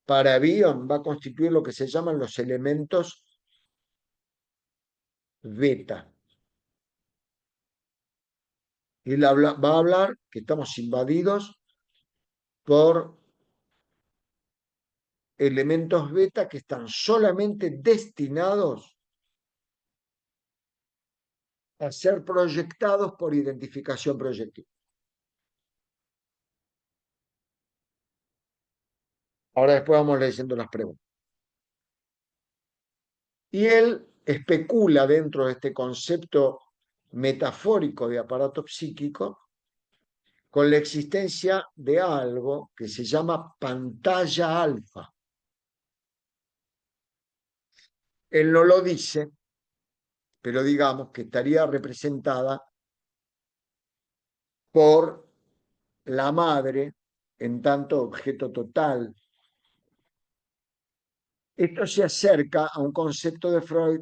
[SPEAKER 1] para Bion va a constituir lo que se llaman los elementos beta. Y él va a hablar que estamos invadidos por elementos beta que están solamente destinados a ser proyectados por identificación proyectiva. Ahora después vamos leyendo las preguntas. Y él especula dentro de este concepto metafórico de aparato psíquico con la existencia de algo que se llama pantalla alfa. Él no lo dice, pero digamos que estaría representada por la madre en tanto objeto total. Esto se acerca a un concepto de Freud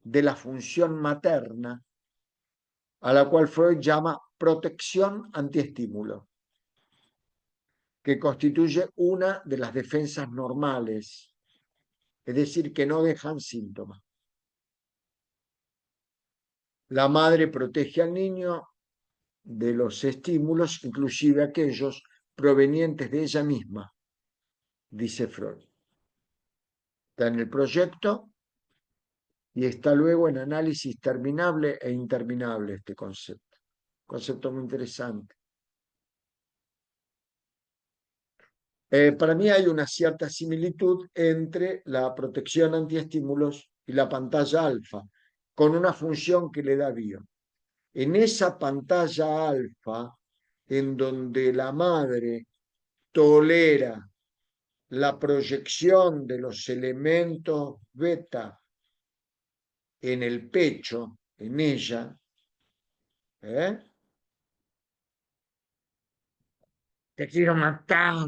[SPEAKER 1] de la función materna, a la cual Freud llama protección antiestímulo, que constituye una de las defensas normales, es decir, que no dejan síntomas. La madre protege al niño de los estímulos, inclusive aquellos provenientes de ella misma, dice Freud. está en el proyecto y está luego en análisis terminable e interminable este concepto. Concepto muy interesante. Para mí hay una cierta similitud entre la protección antiestímulos y la pantalla alfa, con una función que le da Bion. En esa pantalla alfa, en donde la madre tolera la proyección de los elementos beta en el pecho, en ella, te quiero matar,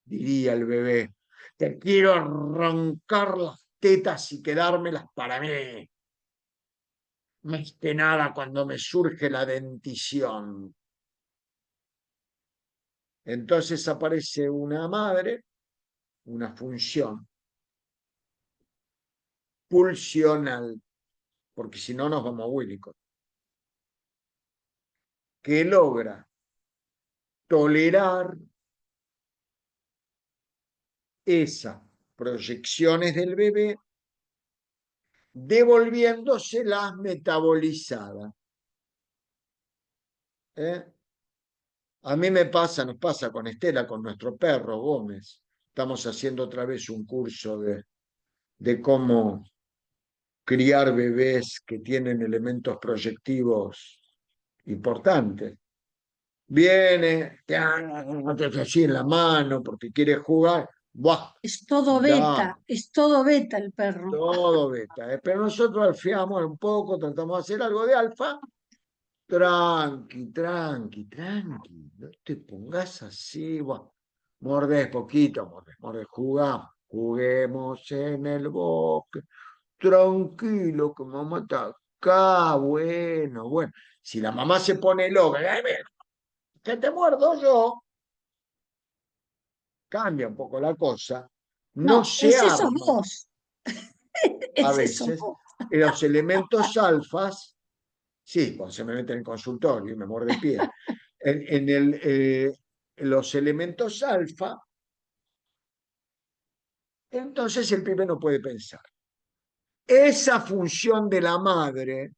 [SPEAKER 1] diría el bebé. Te quiero arrancar las tetas y quedármelas para mí. Más que nada cuando me surge la dentición. Entonces aparece una madre, una función pulsional, porque si no nos vamos a Winnicott, que logra tolerar esas proyecciones del bebé devolviéndoselas metabolizadas. A mí me pasa, nos pasa con Estela, con nuestro perro Gómez. Estamos haciendo otra vez un curso de cómo criar bebés que tienen elementos proyectivos importantes. Viene, te hace así en la mano porque quiere jugar. ¡Buah!
[SPEAKER 2] Es todo
[SPEAKER 1] Da,
[SPEAKER 2] beta, es todo beta el perro.
[SPEAKER 1] todo beta. Pero nosotros alfiamos un poco, tratamos de hacer algo de alfa. Tranqui, tranqui, tranqui. No te pongas así. Buah. Mordés poquito, mordés. Juguemos en el bosque. Tranquilo, que mamá está acá. Bueno, bueno. Si la mamá se pone loca, que te muerdo yo, cambia un poco la cosa. No
[SPEAKER 2] No,
[SPEAKER 1] se
[SPEAKER 2] ese sos
[SPEAKER 1] arma
[SPEAKER 2] vos.
[SPEAKER 1] a
[SPEAKER 2] Ese sos
[SPEAKER 1] veces
[SPEAKER 2] vos.
[SPEAKER 1] los elementos alfas, sí, cuando se me mete en el consultorio y me muerde el pie, en los elementos alfa, entonces el pibe no puede pensar. Esa función de la madre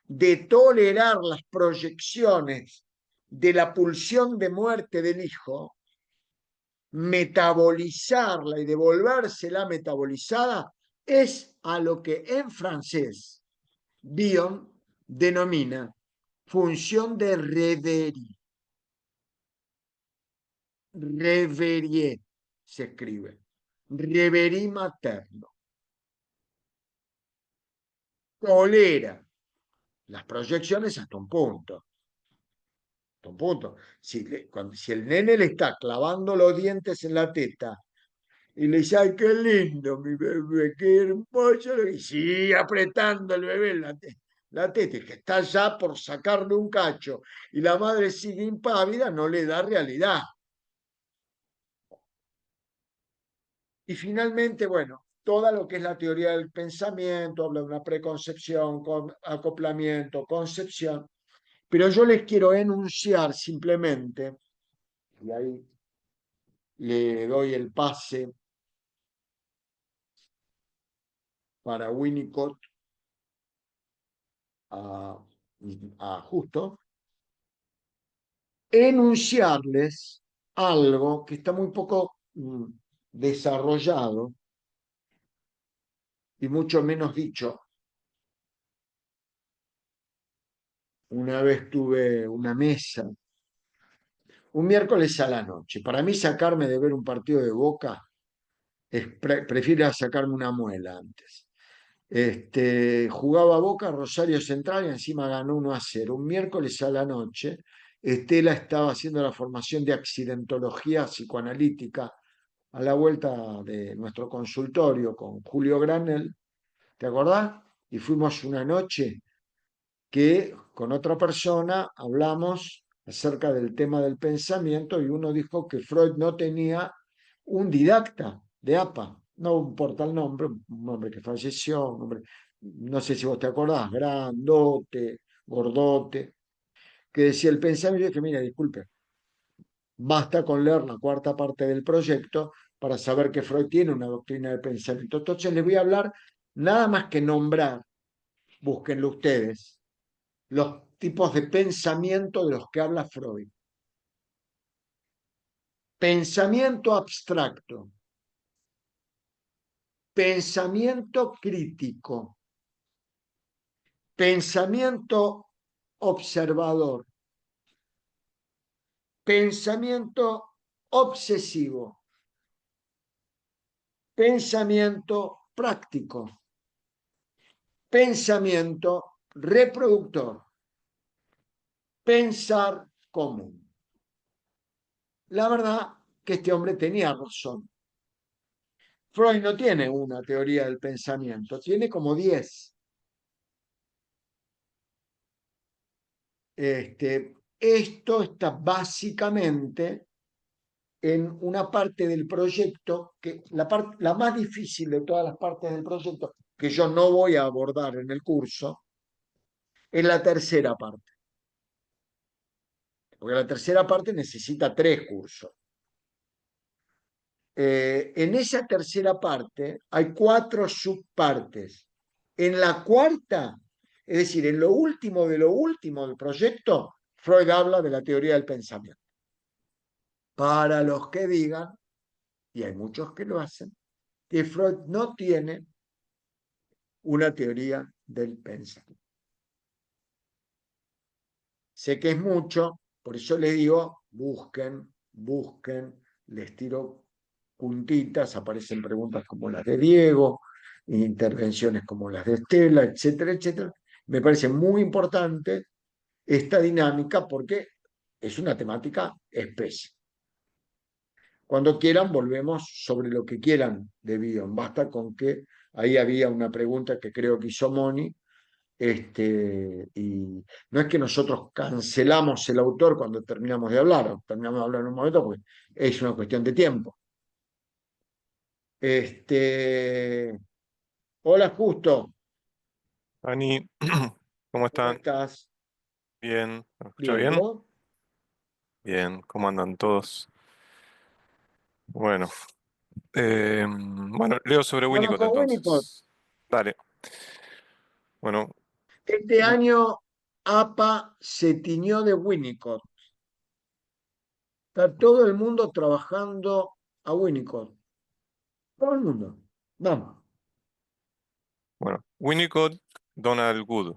[SPEAKER 1] de tolerar las proyecciones de la pulsión de muerte del hijo, metabolizarla y devolvérsela metabolizada, es a lo que en francés Bion denomina función de Reverie. Reverie se escribe. Reverie materno. Tolera las proyecciones hasta un punto. Hasta un punto. Si el nene le está clavando los dientes en la teta y le dice, ay, qué lindo, mi bebé, qué hermoso, y sigue apretando el bebé en la teta, y que está ya por sacarle un cacho, y la madre sigue impávida, no le da realidad. Y finalmente, bueno, toda lo que es la teoría del pensamiento, habla de una preconcepción, acoplamiento, concepción, pero yo les quiero enunciar simplemente, y ahí le doy el pase para Winnicott a Justo, enunciarles algo que está muy poco desarrollado y mucho menos dicho. Una vez tuve una mesa, un miércoles a la noche. Para mí sacarme de ver un partido de Boca, prefiero sacarme una muela antes. Jugaba Boca, Rosario Central y encima ganó 1-0. Un miércoles a la noche, Estela estaba haciendo la formación de accidentología psicoanalítica a la vuelta de nuestro consultorio con Julio Granel, ¿te acordás? Y fuimos una noche que con otra persona hablamos acerca del tema del pensamiento y uno dijo que Freud no tenía un didacta de APA, no importa el nombre, un hombre que falleció, un hombre, no sé si vos te acordás, grandote, gordote, que decía el pensamiento y que, mira, disculpe, basta con leer la cuarta parte del proyecto para saber que Freud tiene una doctrina de pensamiento. Entonces les voy a hablar, nada más que nombrar, búsquenlo ustedes, los tipos de pensamiento de los que habla Freud. Pensamiento abstracto, pensamiento crítico, pensamiento observador, pensamiento obsesivo, pensamiento práctico, pensamiento reproductor, pensar común. La verdad que este hombre tenía razón. Freud no tiene una teoría del pensamiento, tiene como 10. Esto está básicamente en una parte del proyecto, que la más difícil de todas las partes del proyecto, que yo no voy a abordar en el curso, es la tercera parte. Porque la tercera parte necesita 3 cursos. En esa tercera parte hay 4 subpartes. En la cuarta, es decir, en lo último de lo último del proyecto, Freud habla de la teoría del pensamiento. Para los que digan, y hay muchos que lo hacen, que Freud no tiene una teoría del pensamiento. Sé que es mucho, por eso les digo, busquen, les tiro puntitas, aparecen preguntas como las de Diego, intervenciones como las de Estela, etcétera, etcétera. Me parece muy importante esta dinámica porque es una temática espesa. Cuando quieran, volvemos sobre lo que quieran de Bion. Basta con que ahí había una pregunta que creo que hizo Moni, y no es que nosotros cancelamos el autor cuando terminamos de hablar, o terminamos de hablar en un momento, porque es una cuestión de tiempo. Hola, Justo,
[SPEAKER 5] Ani, ¿cómo
[SPEAKER 1] ¿cómo
[SPEAKER 5] están?
[SPEAKER 1] estás?
[SPEAKER 5] Bien, ¿me escucha
[SPEAKER 1] Bien,
[SPEAKER 5] bien?
[SPEAKER 1] ¿vos?
[SPEAKER 5] Bien, ¿cómo andan todos? Bueno, bueno, leo sobre Winnicott
[SPEAKER 1] Conozco Winnicott.
[SPEAKER 5] entonces. Dale. Bueno,
[SPEAKER 1] Este año APA se tiñó de Winnicott. Está todo el mundo trabajando a Winnicott. Todo el mundo. Vamos.
[SPEAKER 5] bueno, Winnicott Donald Wood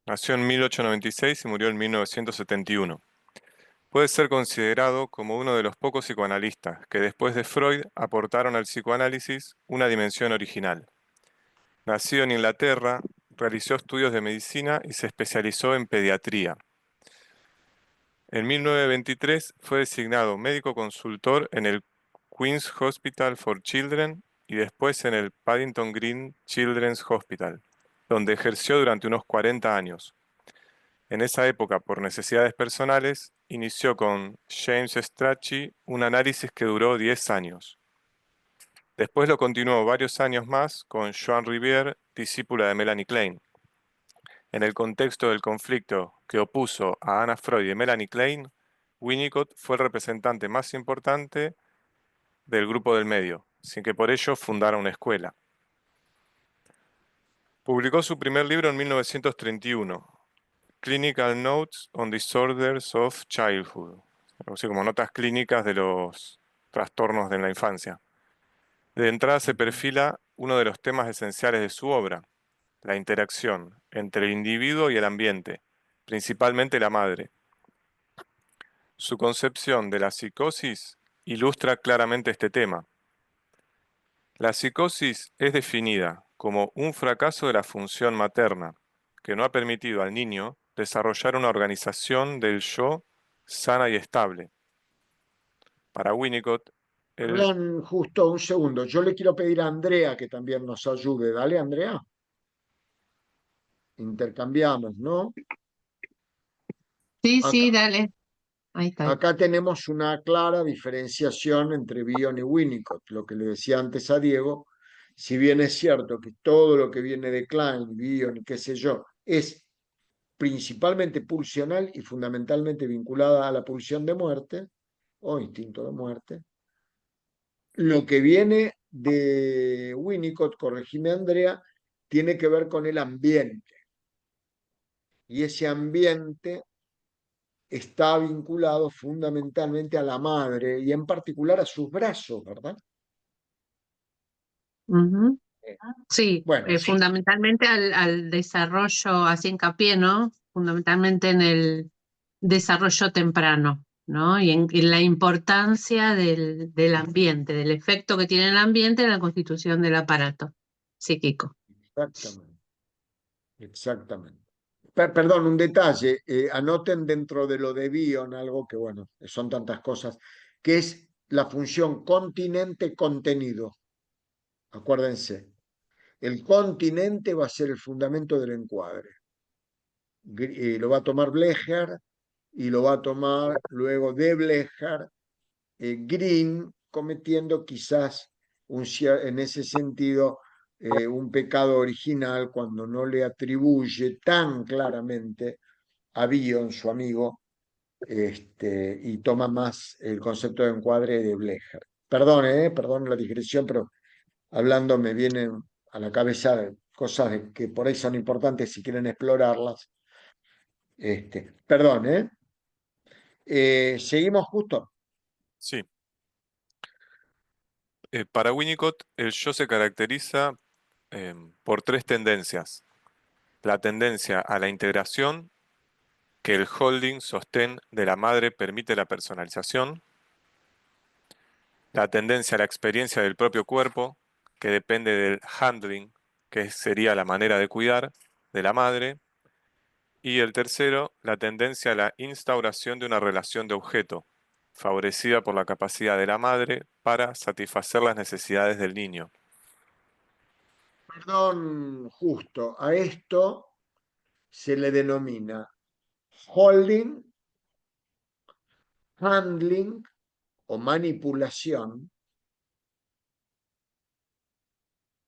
[SPEAKER 5] nació en 1896 y murió en 1971. Puede ser considerado como uno de los pocos psicoanalistas que después de Freud aportaron al psicoanálisis una dimensión original. Nacido en Inglaterra, realizó estudios de medicina y se especializó en pediatría. En 1923 fue designado médico consultor en el Queen's Hospital for Children y después en el Paddington Green Children's Hospital, donde ejerció durante unos 40 años. En esa época, por necesidades personales, inició con James Strachey un análisis que duró 10 años. Después lo continuó varios años más con Joan Rivière, discípula de Melanie Klein. En el contexto del conflicto que opuso a Anna Freud y Melanie Klein, Winnicott fue el representante más importante del grupo del medio, sin que por ello fundara una escuela. Publicó su primer libro en 1931, Clinical Notes on Disorders of Childhood, algo así como notas clínicas de los trastornos de la infancia. De entrada se perfila uno de los temas esenciales de su obra, la interacción entre el individuo y el ambiente, principalmente la madre. Su concepción de la psicosis ilustra claramente este tema. La psicosis es definida como un fracaso de la función materna, que no ha permitido al niño desarrollar una organización del yo sana y estable. Para Winnicott, el...
[SPEAKER 1] Perdón, justo un segundo. Yo le quiero pedir a Andrea que también nos ayude. Dale, Andrea. Intercambiamos, ¿no?
[SPEAKER 6] Sí,
[SPEAKER 1] Acá,
[SPEAKER 6] sí, dale. Ahí está.
[SPEAKER 1] acá tenemos una clara diferenciación entre Bion y Winnicott. Lo que le decía antes a Diego, si bien es cierto que todo lo que viene de Klein, Bion y qué sé yo, es principalmente pulsional y fundamentalmente vinculada a la pulsión de muerte o instinto de muerte, lo que viene de Winnicott, corregime Andrea, tiene que ver con el ambiente. Y ese ambiente está vinculado fundamentalmente a la madre y en particular a sus brazos, ¿verdad?
[SPEAKER 6] Ujú. Sí,
[SPEAKER 1] Bueno,
[SPEAKER 6] fundamentalmente al desarrollo, hace hincapié, ¿no? Fundamentalmente en el desarrollo temprano, ¿no? Y en la importancia del ambiente, del efecto que tiene el ambiente en la constitución del aparato psíquico.
[SPEAKER 1] exactamente, exactamente. Perdón, un detalle, anoten dentro de lo de Bion algo que, bueno, son tantas cosas, que es la función continente-contenido. Acuérdense, el continente va a ser el fundamento del encuadre. Lo va a tomar Blecher y lo va a tomar luego de Blecher Green, cometiendo quizás en ese sentido un pecado original cuando no le atribuye tan claramente a Bion, su amigo, y toma más el concepto de encuadre de Blecher. Perdón la digresión, pero hablando me vienen a la cabeza cosas que por ahí son importantes si quieren explorarlas. Perdón, seguimos justo.
[SPEAKER 5] Sí. Para Winnicott, el yo se caracteriza por tres tendencias. La tendencia a la integración, que el holding sostén de la madre permite la personalización. La tendencia a la experiencia del propio cuerpo, que depende del handling, que sería la manera de cuidar de la madre. Y el tercero, la tendencia a la instauración de una relación de objeto, favorecida por la capacidad de la madre para satisfacer las necesidades del niño.
[SPEAKER 1] Perdón, justo. A esto se le denomina holding, handling o manipulación.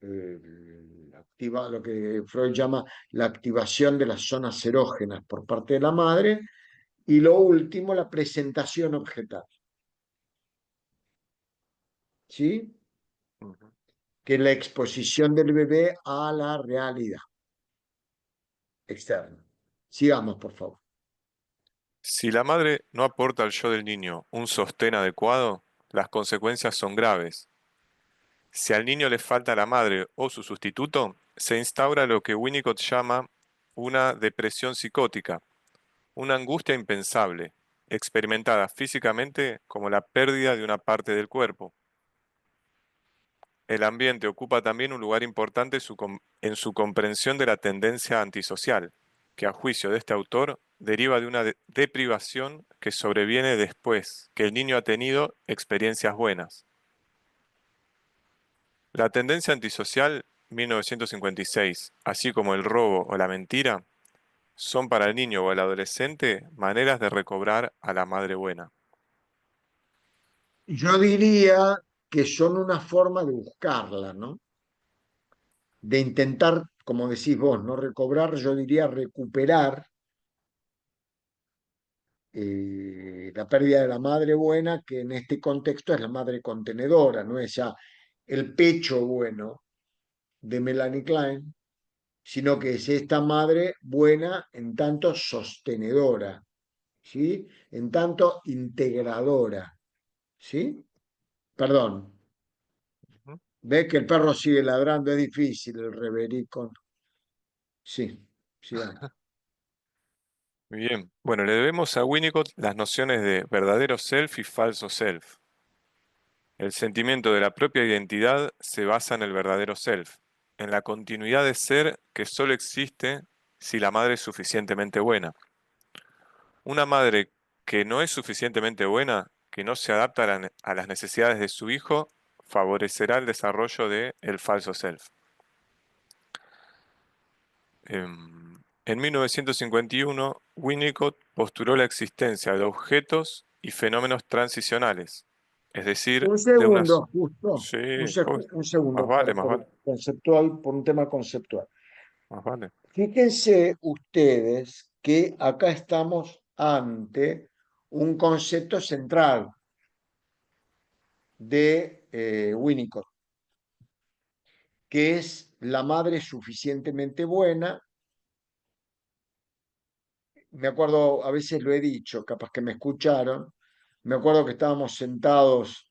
[SPEAKER 1] Lo que Freud llama la activación de las zonas erógenas por parte de la madre. Y lo último, la presentación objetal. ¿Sí?
[SPEAKER 5] Ujú.
[SPEAKER 1] Que es la exposición del bebé a la realidad externa. Sigamos, por favor.
[SPEAKER 5] Si la madre no aporta al yo del niño un sostén adecuado, las consecuencias son graves. Si al niño le falta la madre o su sustituto, se instaura lo que Winnicott llama una depresión psicótica, una angustia impensable, experimentada físicamente como la pérdida de una parte del cuerpo. El ambiente ocupa también un lugar importante en su comprensión de la tendencia antisocial, que a juicio de este autor deriva de una deprivación que sobreviene después que el niño ha tenido experiencias buenas. La tendencia antisocial, 1956, así como el robo o la mentira, son para el niño o el adolescente maneras de recobrar a la madre buena.
[SPEAKER 1] Yo diría que son una forma de buscarla, ¿no? De intentar, como decís vos, no recobrar, yo diría recuperar la pérdida de la madre buena, que en este contexto es la madre contenedora, no es ya el pecho bueno de Melanie Klein, sino que es esta madre buena en tanto sostenedora, ¿sí? En tanto integradora, ¿sí? Perdón,
[SPEAKER 5] Ujú.
[SPEAKER 1] ve que el perro sigue ladrando, es difícil el reverí con... Sí, sigamos.
[SPEAKER 5] Muy bien. Bueno, le debemos a Winnicott las nociones de verdadero self y falso self. El sentimiento de la propia identidad se basa en el verdadero self, en la continuidad de ser que solo existe si la madre es suficientemente buena. Una madre que no es suficientemente buena, que no se adapta a las necesidades de su hijo, favorecerá el desarrollo de el falso self. En 1951, Winnicott postuló la existencia de objetos y fenómenos transicionales, es decir,
[SPEAKER 1] Un
[SPEAKER 5] de unas...
[SPEAKER 1] segundo, justo,
[SPEAKER 5] Sí,
[SPEAKER 1] un
[SPEAKER 5] más
[SPEAKER 1] segundo
[SPEAKER 5] vale, más
[SPEAKER 1] por
[SPEAKER 5] vale,
[SPEAKER 1] conceptual, por un tema conceptual.
[SPEAKER 5] más vale.
[SPEAKER 1] Fíjense ustedes que acá estamos ante un concepto central. de Winnicott, que es la madre suficientemente buena. Me acuerdo, a veces lo he dicho, capaz que me escucharon, me acuerdo que estábamos sentados,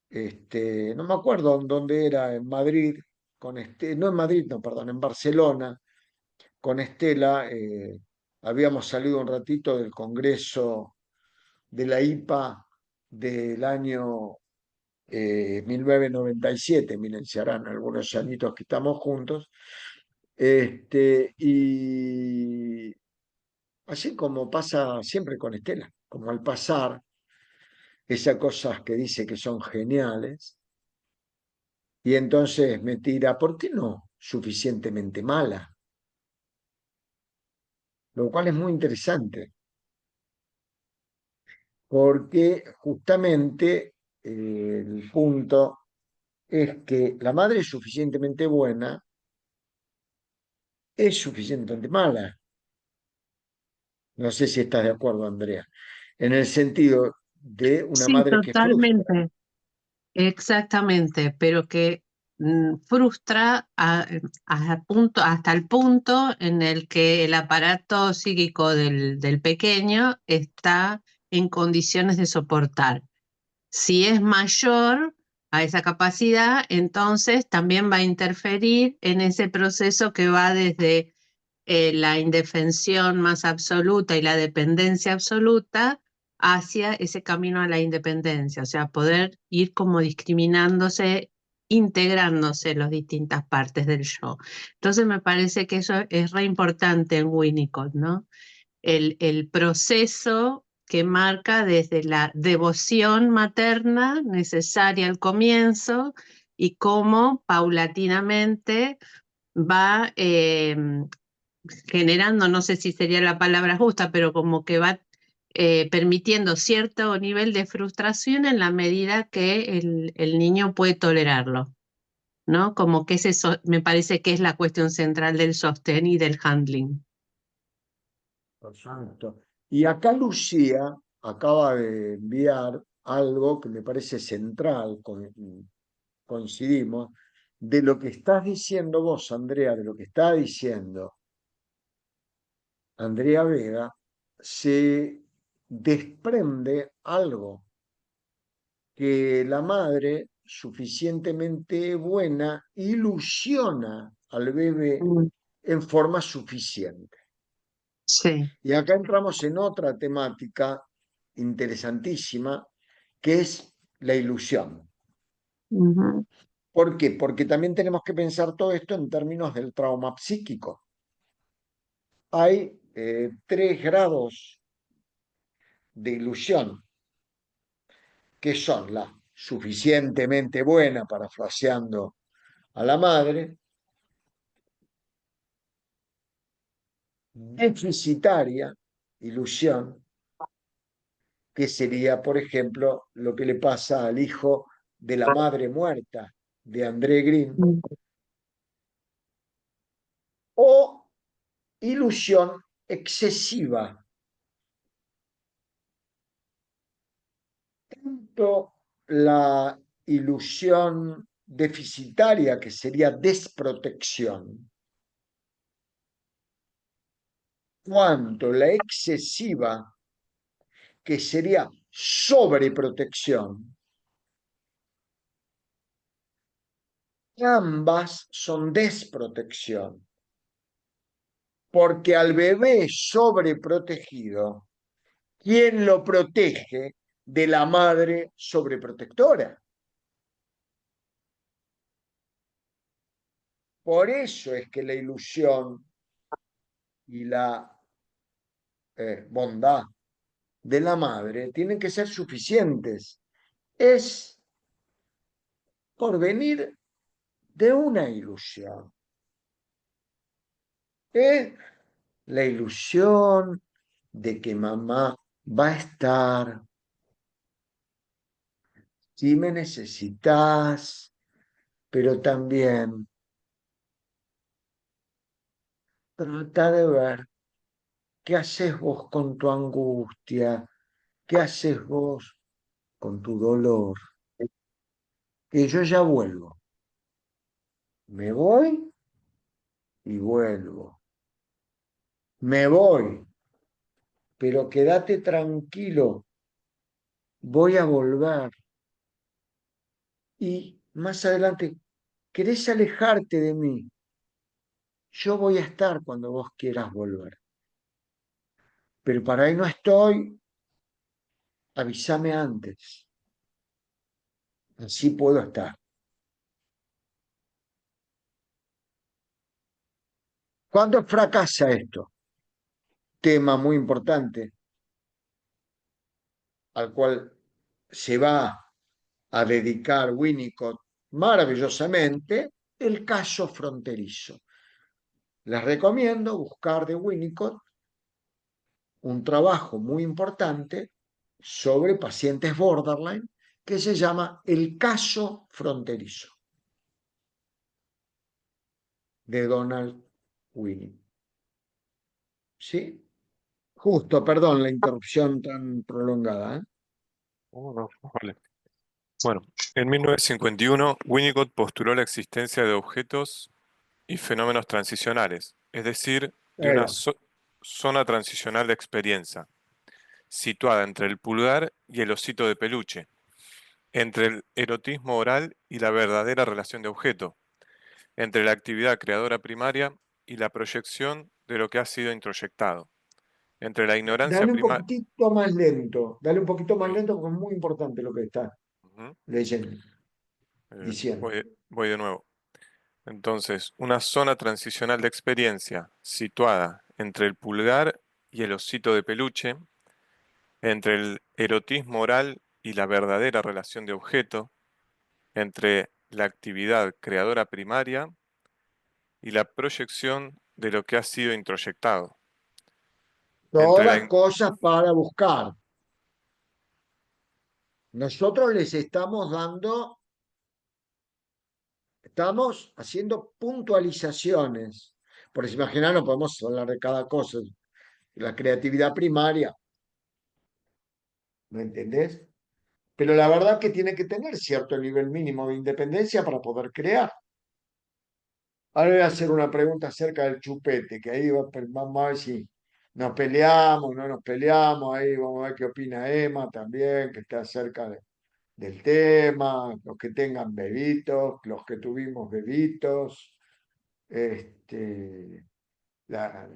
[SPEAKER 1] no me acuerdo en dónde era, en Madrid, no en Madrid, no, perdón, en Barcelona, con Estela, habíamos salido un ratito del Congreso de la IPA del año 1997, miren, se harán algunos añitos que estamos juntos, y así como pasa siempre con Estela, como al pasar, esas cosas que dice que son geniales, y entonces me tira, ¿por qué no suficientemente mala? Lo cual es muy interesante, porque justamente el punto es que la madre es suficientemente buena, es suficientemente mala. No sé si estás de acuerdo, Andrea, en el sentido de una
[SPEAKER 6] Sí,
[SPEAKER 1] madre que frustra.
[SPEAKER 6] totalmente. Exactamente, pero que frustra hasta el punto en el que el aparato psíquico del pequeño está en condiciones de soportar. Si es mayor a esa capacidad, entonces también va a interferir en ese proceso que va desde la indefensión más absoluta y la dependencia absoluta hacia ese camino a la independencia, o sea, poder ir como discriminándose, integrándose las distintas partes del yo. Entonces me parece que eso es re importante en Winnicott, ¿no? El proceso que marca desde la devoción materna necesaria al comienzo y cómo paulatinamente va generando, no sé si sería la palabra justa, pero como que va permitiendo cierto nivel de frustración en la medida que el niño puede tolerarlo, ¿no? Como que me parece que es la cuestión central del sostén y del handling.
[SPEAKER 1] Exacto. Y acá Lucía acaba de enviar algo que me parece central, coincidimos, de lo que estás diciendo vos, Andrea, de lo que está diciendo Andrea Vega, se desprende algo, que la madre suficientemente buena ilusiona al bebé
[SPEAKER 6] Mm,
[SPEAKER 1] en forma suficiente.
[SPEAKER 6] sí.
[SPEAKER 1] Y acá entramos en otra temática interesantísima, que es la ilusión.
[SPEAKER 6] Ujú.
[SPEAKER 1] ¿Por qué? Porque también tenemos que pensar todo esto en términos del trauma psíquico. Hay 3 grados de ilusión, que son la suficientemente buena, parafraseando a la madre, deficitaria, ilusión, que sería, por ejemplo, lo que le pasa al hijo de la madre muerta de André Green,
[SPEAKER 6] Mm.
[SPEAKER 1] o ilusión excesiva. Tanto la ilusión deficitaria, que sería desprotección, cuanto la excesiva, que sería sobreprotección, ambas son desprotección, porque al bebé sobreprotegido, ¿quién lo protege de la madre sobreprotectora? Por eso es que la ilusión y la bondad de la madre tienen que ser suficientes. Es por venir de una ilusión. Es la ilusión de que mamá va a estar, si me necesitas, pero también trata de ver qué haces vos con tu angustia, qué haces vos con tu dolor. que yo ya vuelvo. Me voy y vuelvo. Me voy, pero quédate tranquilo, voy a volver. Y más adelante, ¿querés alejarte de mí? Yo voy a estar cuando vos quieras volver. Pero para ahí no estoy, avísame antes. Así puedo estar. ¿Cuándo fracasa esto? Tema muy importante al cual se va a dedicar Winnicott maravillosamente, el caso fronterizo. Les recomiendo buscar de Winnicott un trabajo muy importante sobre pacientes borderline que se llama El caso fronterizo de Donald Winnicott. ¿Sí? Justo, perdón la interrupción tan prolongada.
[SPEAKER 5] Oh, no, vale. Bueno, en 1951, Winnicott postuló la existencia de objetos y fenómenos transicionales, es decir, de una zona transicional de experiencia, situada entre el pulgar y el osito de peluche, entre el erotismo oral y la verdadera relación de objeto, entre la actividad creadora primaria y la proyección de lo que ha sido introyectado, entre la ignorancia
[SPEAKER 1] Dale un
[SPEAKER 5] primaria.
[SPEAKER 1] poquitito más lento, dale un poquito más lento porque es muy importante lo que está leyendo, diciendo.
[SPEAKER 5] Voy de nuevo. Entonces, una zona transicional de experiencia situada entre el pulgar y el osito de peluche, entre el erotismo oral y la verdadera relación de objeto, entre la actividad creadora primaria y la proyección de lo que ha sido introyectado, entre la...
[SPEAKER 1] Todas cosas para buscar. Nosotros les estamos dando, estamos haciendo puntualizaciones. Por eso, imaginar, no podemos hablar de cada cosa. La creatividad primaria, ¿me entendés? Pero la verdad que tiene que tener cierto nivel mínimo de independencia para poder crear. Ahora voy a hacer una pregunta acerca del chupete, que ahí vamos a ver si nos peleamos, no nos peleamos, ahí vamos a ver qué opina Emma también, que está cerca del tema, los que tengan bebitos, los que tuvimos bebitos, este, la,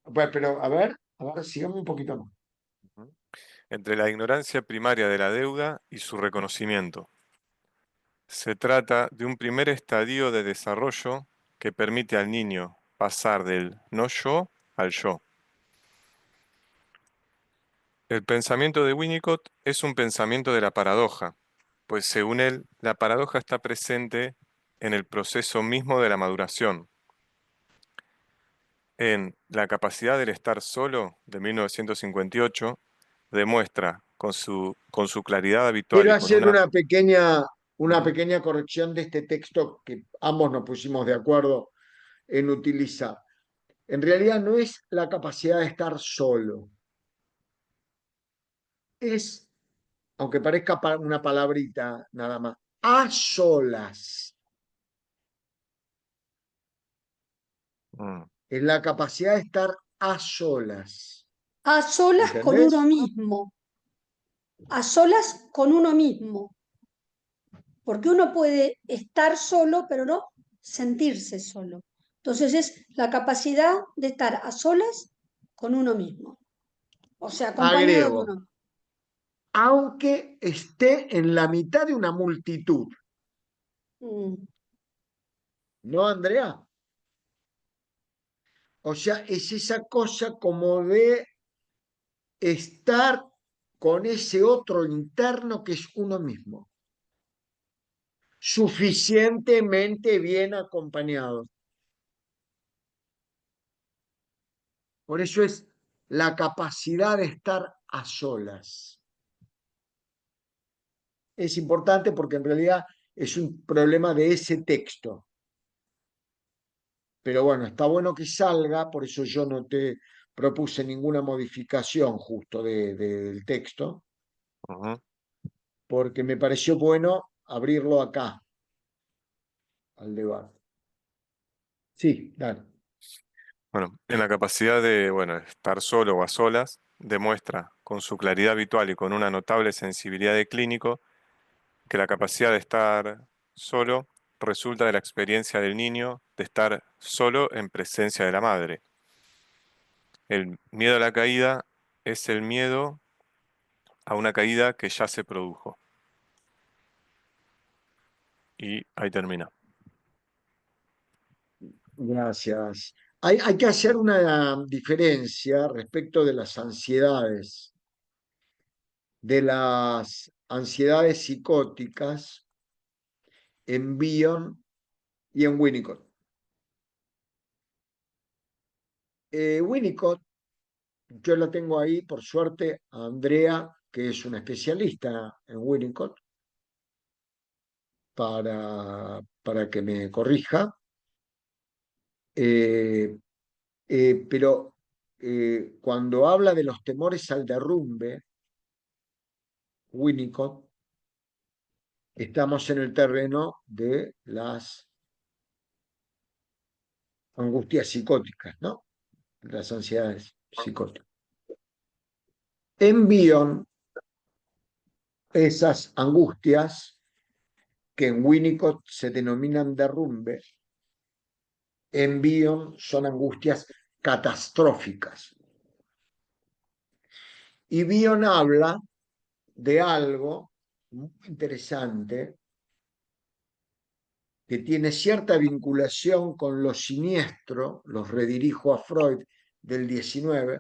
[SPEAKER 1] bueno, pero a ver, sigamos un poquito más.
[SPEAKER 5] entre la ignorancia primaria de la deuda y su reconocimiento. Se trata de un primer estadio de desarrollo que permite al niño pasar del no yo al yo. El pensamiento de Winnicott es un pensamiento de la paradoja, pues según él, la paradoja está presente en el proceso mismo de la maduración. En La capacidad del estar solo, de 1958, demuestra con su claridad habitual
[SPEAKER 1] Quiero
[SPEAKER 5] y con
[SPEAKER 1] hacer
[SPEAKER 5] una...
[SPEAKER 1] una pequeña corrección de este texto que ambos nos pusimos de acuerdo en utilizar. En realidad no es la capacidad de estar solo, es, aunque parezca una palabrita nada más, a solas.
[SPEAKER 5] Mm,
[SPEAKER 1] Es la capacidad de estar a solas.
[SPEAKER 2] A solas con
[SPEAKER 1] ¿Entendés?
[SPEAKER 2] uno mismo. A solas con uno mismo. Porque uno puede estar solo, pero no sentirse solo. Entonces es la capacidad de estar a solas con uno mismo. O sea, acompañado de
[SPEAKER 1] Agrego,
[SPEAKER 2] uno.
[SPEAKER 1] aunque esté en la mitad de una multitud.
[SPEAKER 2] Mm.
[SPEAKER 1] ¿No, Andrea? O sea, es esa cosa como de estar con ese otro interno que es uno mismo, suficientemente bien acompañado. Por eso es la capacidad de estar a solas. Es importante porque en realidad es un problema de ese texto. Pero bueno, está bueno que salga, por eso yo no te propuse ninguna modificación justo del texto,
[SPEAKER 5] ujú.
[SPEAKER 1] porque me pareció bueno abrirlo acá, al debate. Sí, dale.
[SPEAKER 5] Bueno, en la capacidad de, bueno, estar solo o a solas, demuestra con su claridad habitual y con una notable sensibilidad de clínico que la capacidad de estar solo resulta de la experiencia del niño de estar solo en presencia de la madre. El miedo a la caída es el miedo a una caída que ya se produjo. Y ahí termina.
[SPEAKER 1] Gracias. Hay que hacer una diferencia respecto de las ansiedades. De las ansiedades psicóticas en Bion y en Winnicott. Winnicott, yo la tengo ahí, por suerte, a Andrea, que es una especialista en Winnicott, para que me corrija. Pero cuando habla de los temores al derrumbe, Winnicott, estamos en el terreno de las angustias psicóticas, ¿no? Las ansiedades psicóticas. En Bion, esas angustias que en Winnicott se denominan derrumbe, en Bion son angustias catastróficas. Y Bion habla de algo muy interesante que tiene cierta vinculación con lo siniestro, los redirijo a Freud del 19,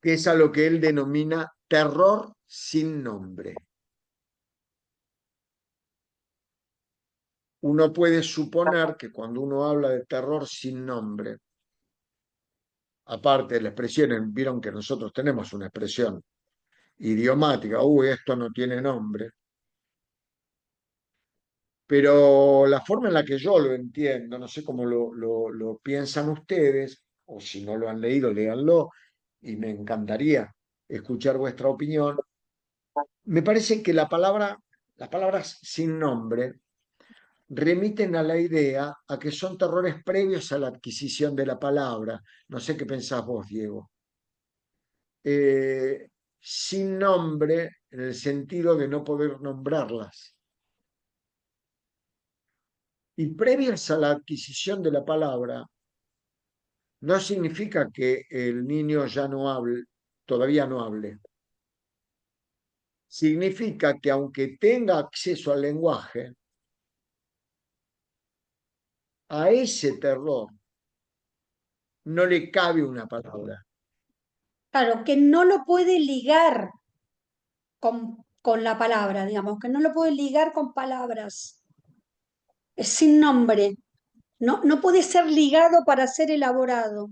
[SPEAKER 1] que es a lo que él denomina terror sin nombre. Uno puede suponer que cuando uno habla de terror sin nombre, aparte de la expresión, vieron que nosotros tenemos una expresión idiomática, esto no tiene nombre, pero la forma en la que yo lo entiendo, no sé cómo lo piensan ustedes, o si no lo han leído, léanlo, y me encantaría escuchar vuestra opinión. Me parece que las palabras sin nombre remiten a la idea a que son terrores previos a la adquisición de la palabra. No sé qué pensás vos, Diego. Sin nombre en el sentido de no poder nombrarlas. Y previas a la adquisición de la palabra, no significa que el niño ya no hable, todavía no hable. Significa que aunque tenga acceso al lenguaje, a ese terror no le cabe una palabra.
[SPEAKER 2] Claro, que no lo puede ligar con la palabra, digamos, que no lo puede ligar con palabras. Es sin nombre. No puede ser ligado para ser elaborado.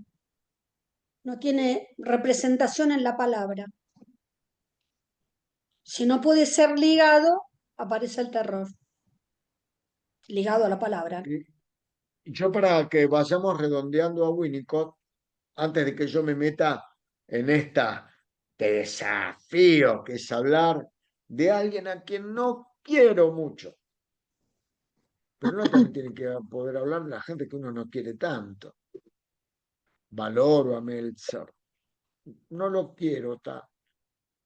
[SPEAKER 2] No tiene representación en la palabra. Si no puede ser ligado, aparece el terror. Ligado a la palabra.
[SPEAKER 1] Y yo, para que vayamos redondeando a Winnicott, antes de que yo me meta en esta desafío que es hablar de alguien a quien no quiero mucho, pero uno también tiene que poder hablar de la gente que uno no quiere tanto. Valoro a Meltzer, no lo quiero tanto.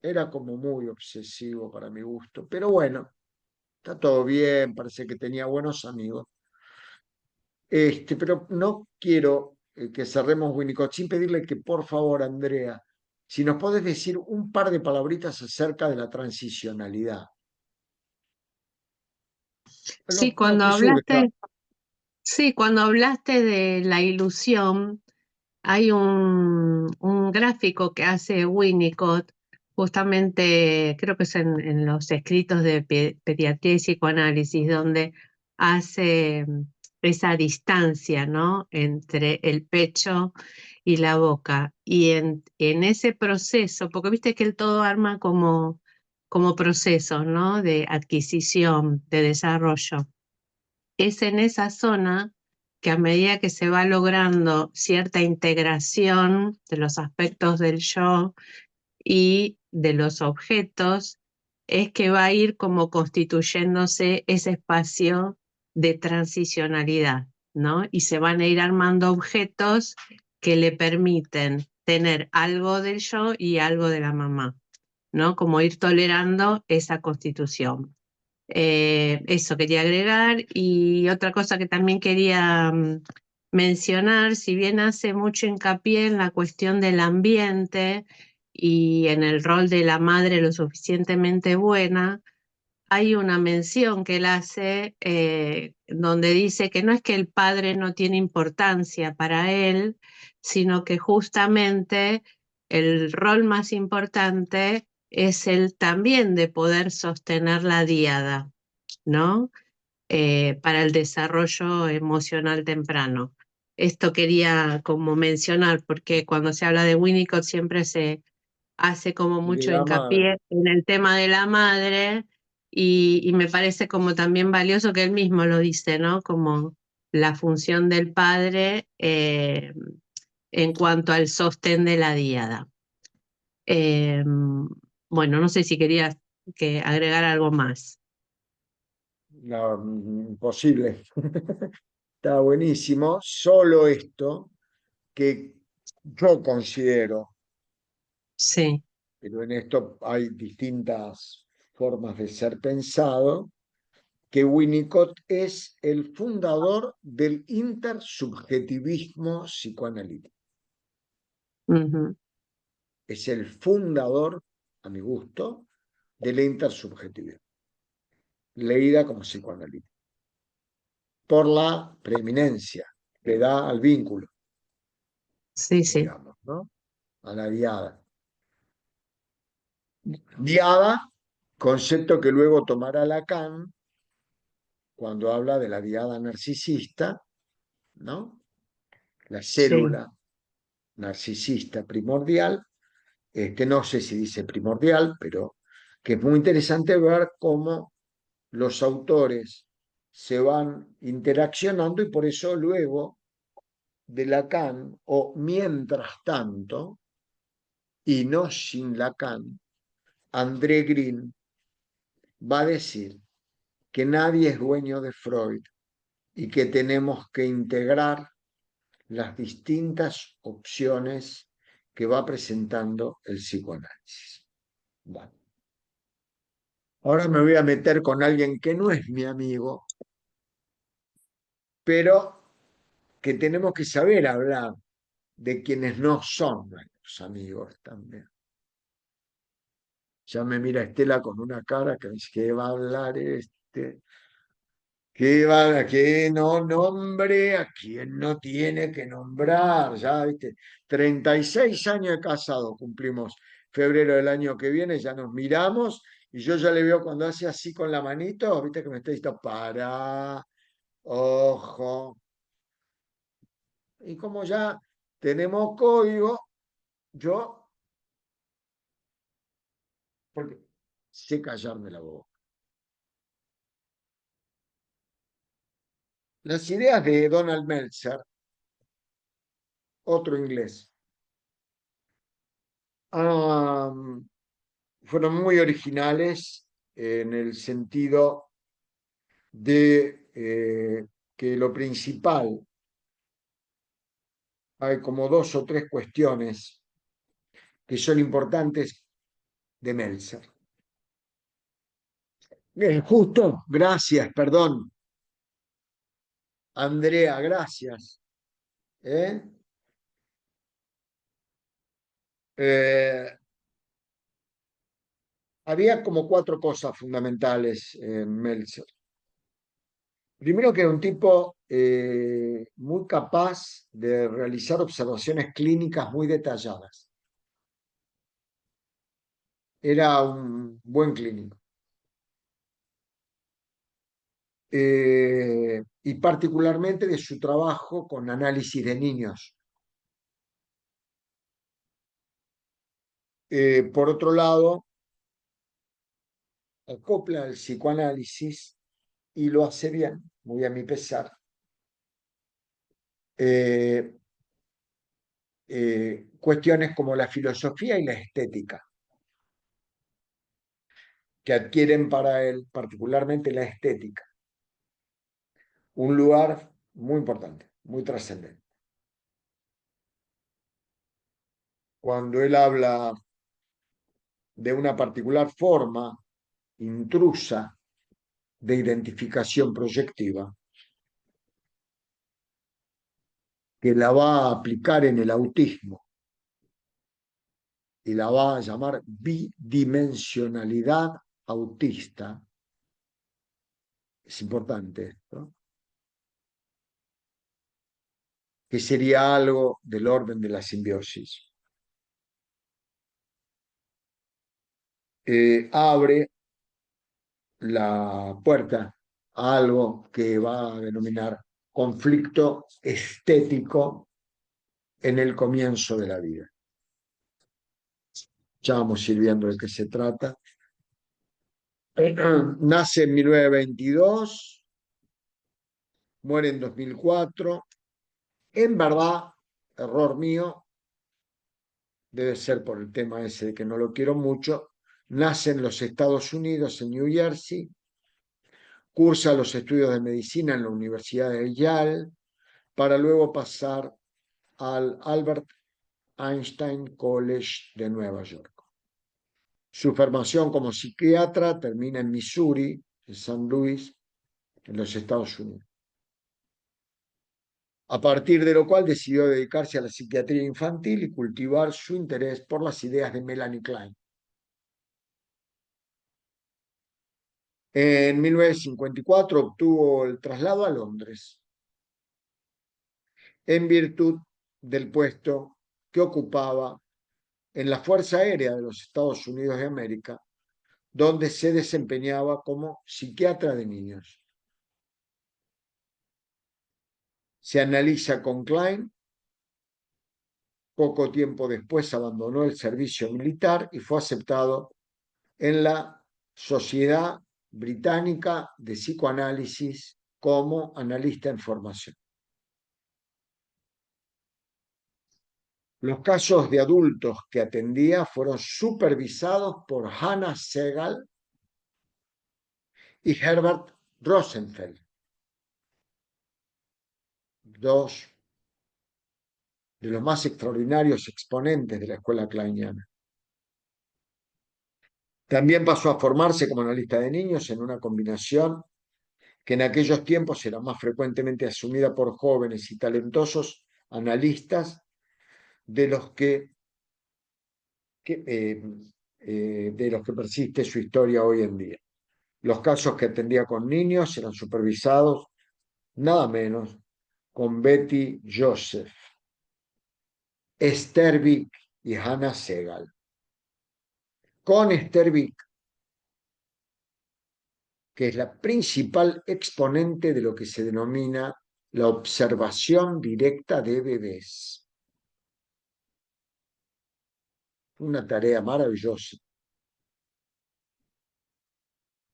[SPEAKER 1] Era como muy obsesivo para mi gusto, pero bueno, está todo bien, parece que tenía buenos amigos. Pero no quiero que cerremos Winnicott sin pedirle que, por favor, Andrea, si nos podés decir un par de palabritas acerca de la transicionalidad.
[SPEAKER 6] Sí,
[SPEAKER 1] No te surja.
[SPEAKER 6] cuando hablaste de la ilusión, hay un gráfico que hace Winnicott, justamente creo que es en los escritos de pediatría y psicoanálisis, donde hace esa distancia, ¿no?, entre el pecho y la boca. Y en ese proceso, porque viste que él todo arma como procesos, ¿no?, de adquisición, de desarrollo. Es en esa zona que a medida que se va logrando cierta integración de los aspectos del yo y de los objetos, es que va a ir como constituyéndose ese espacio de transicionalidad, ¿no? Y se van a ir armando objetos que le permiten tener algo del yo y algo de la mamá, ¿no? Como ir tolerando esa constitución. Eso quería agregar. Y otra cosa que también quería mencionar, si bien hace mucho hincapié en la cuestión del ambiente y en el rol de la madre lo suficientemente buena, hay una mención que él hace donde dice que no es que el padre no tiene importancia para él, sino que justamente el rol más importante es el también de poder sostener la diada, ¿no? Para el desarrollo emocional temprano. Esto quería como mencionar, porque cuando se habla de Winnicott siempre se hace como
[SPEAKER 1] De
[SPEAKER 6] mucho
[SPEAKER 1] la madre.
[SPEAKER 6] hincapié en el tema de la madre, y me parece como también valioso que él mismo lo dice, ¿no? Como la función del padre en cuanto al sostén de la diada. Bueno, no sé si querías que agregar algo más.
[SPEAKER 1] No, imposible. Está buenísimo. Solo esto que yo considero,
[SPEAKER 6] Sí,
[SPEAKER 1] pero en esto hay distintas formas de ser pensado, que Winnicott es el fundador del intersubjetivismo psicoanalítico.
[SPEAKER 6] ujú,
[SPEAKER 1] Es el fundador, a mi gusto, de la intersubjetividad, leída como psicoanalítica, por la preeminencia que da al vínculo,
[SPEAKER 6] sí, sí,
[SPEAKER 1] digamos, ¿no? A la diada. Diada, concepto que luego tomará Lacan cuando habla de la diada narcisista, ¿no? La
[SPEAKER 6] sí,
[SPEAKER 1] célula narcisista primordial, no sé si dice primordial, pero que es muy interesante ver cómo los autores se van interaccionando y por eso luego de Lacan, o mientras tanto, y no sin Lacan, André Green va a decir que nadie es dueño de Freud y que tenemos que integrar las distintas opciones que va presentando el psicoanálisis. Bueno, ahora me voy a meter con alguien que no es mi amigo, pero que tenemos que saber hablar de quienes no son nuestros amigos también. Ya me mira Estela con una cara que dice que va a hablar este, que va, que no nombre a quien no tiene que nombrar, ya, ¿viste? 36 años de casado cumplimos febrero del año que viene, ya nos miramos y yo ya le veo cuando hace así con la manito, viste que me está diciendo, para, ojo. Y como ya tenemos código, yo, porque sé callarme la boca. Las ideas de Donald Meltzer, otro inglés, fueron muy originales en el sentido de que lo principal, hay como dos o tres cuestiones que son importantes de Meltzer. Justo, gracias, perdón. Andrea, gracias. ¿Eh? Eh, Había como cuatro cosas fundamentales en Meltzer. Primero que era un tipo muy capaz de realizar observaciones clínicas muy detalladas. Era un buen clínico. Y particularmente de su trabajo con análisis de niños. Por otro lado, acopla el psicoanálisis y lo hace bien, muy a mi pesar. eh, Cuestiones como la filosofía y la estética, que adquieren para él, particularmente la estética, un lugar muy importante, muy trascendente. Cuando él habla de una particular forma intrusa de identificación proyectiva, que la va a aplicar en el autismo y la va a llamar bidimensionalidad autista. Es importante esto, que sería algo del orden de la simbiosis. Abre la puerta a algo que va a denominar conflicto estético en el comienzo de la vida. Ya vamos a ir viendo de qué se trata. Nace en 1922, muere en 2004. En verdad, error mío, debe ser por el tema ese de que no lo quiero mucho. Nace en los Estados Unidos, en New Jersey. Cursa los estudios de medicina en la Universidad de Yale, para luego pasar al Albert Einstein College de Nueva York. Su formación como psiquiatra termina en Missouri, en San Luis, en los Estados Unidos. A partir de lo cual decidió dedicarse a la psiquiatría infantil y cultivar su interés por las ideas de Melanie Klein. En 1954 obtuvo el traslado a Londres, en virtud del puesto que ocupaba en la Fuerza Aérea de los Estados Unidos de América, donde se desempeñaba como psiquiatra de niños. Se analiza con Klein. Poco tiempo después abandonó el servicio militar y fue aceptado en la Sociedad Británica de Psicoanálisis como analista en formación. Los casos de adultos que atendía fueron supervisados por Hannah Segal y Herbert Rosenfeld, dos de los más extraordinarios exponentes de la escuela kleiniana. También pasó a formarse como analista de niños en una combinación que en aquellos tiempos era más frecuentemente asumida por jóvenes y talentosos analistas de los que persiste su historia hoy en día. Los casos que atendía con niños eran supervisados nada menos con Betty Joseph, Esther Vick y Hannah Segal. Con Esther Vick, que es la principal exponente de lo que se denomina la observación directa de bebés. Una tarea maravillosa.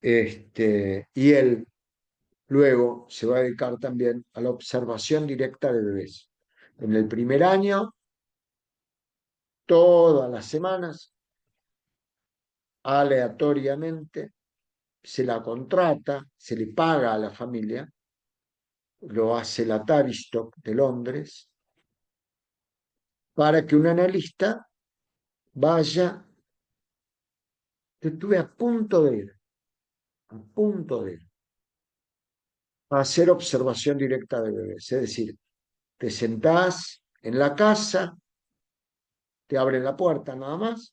[SPEAKER 1] Y él luego se va a dedicar también a la observación directa de bebés. En el primer año, todas las semanas, aleatoriamente, se la contrata, se le paga a la familia, lo hace la Tavistock de Londres, para que un analista vaya. Yo estuve a punto de ir, a hacer observación directa de bebés. Es decir, te sentás en la casa, te abren la puerta nada más,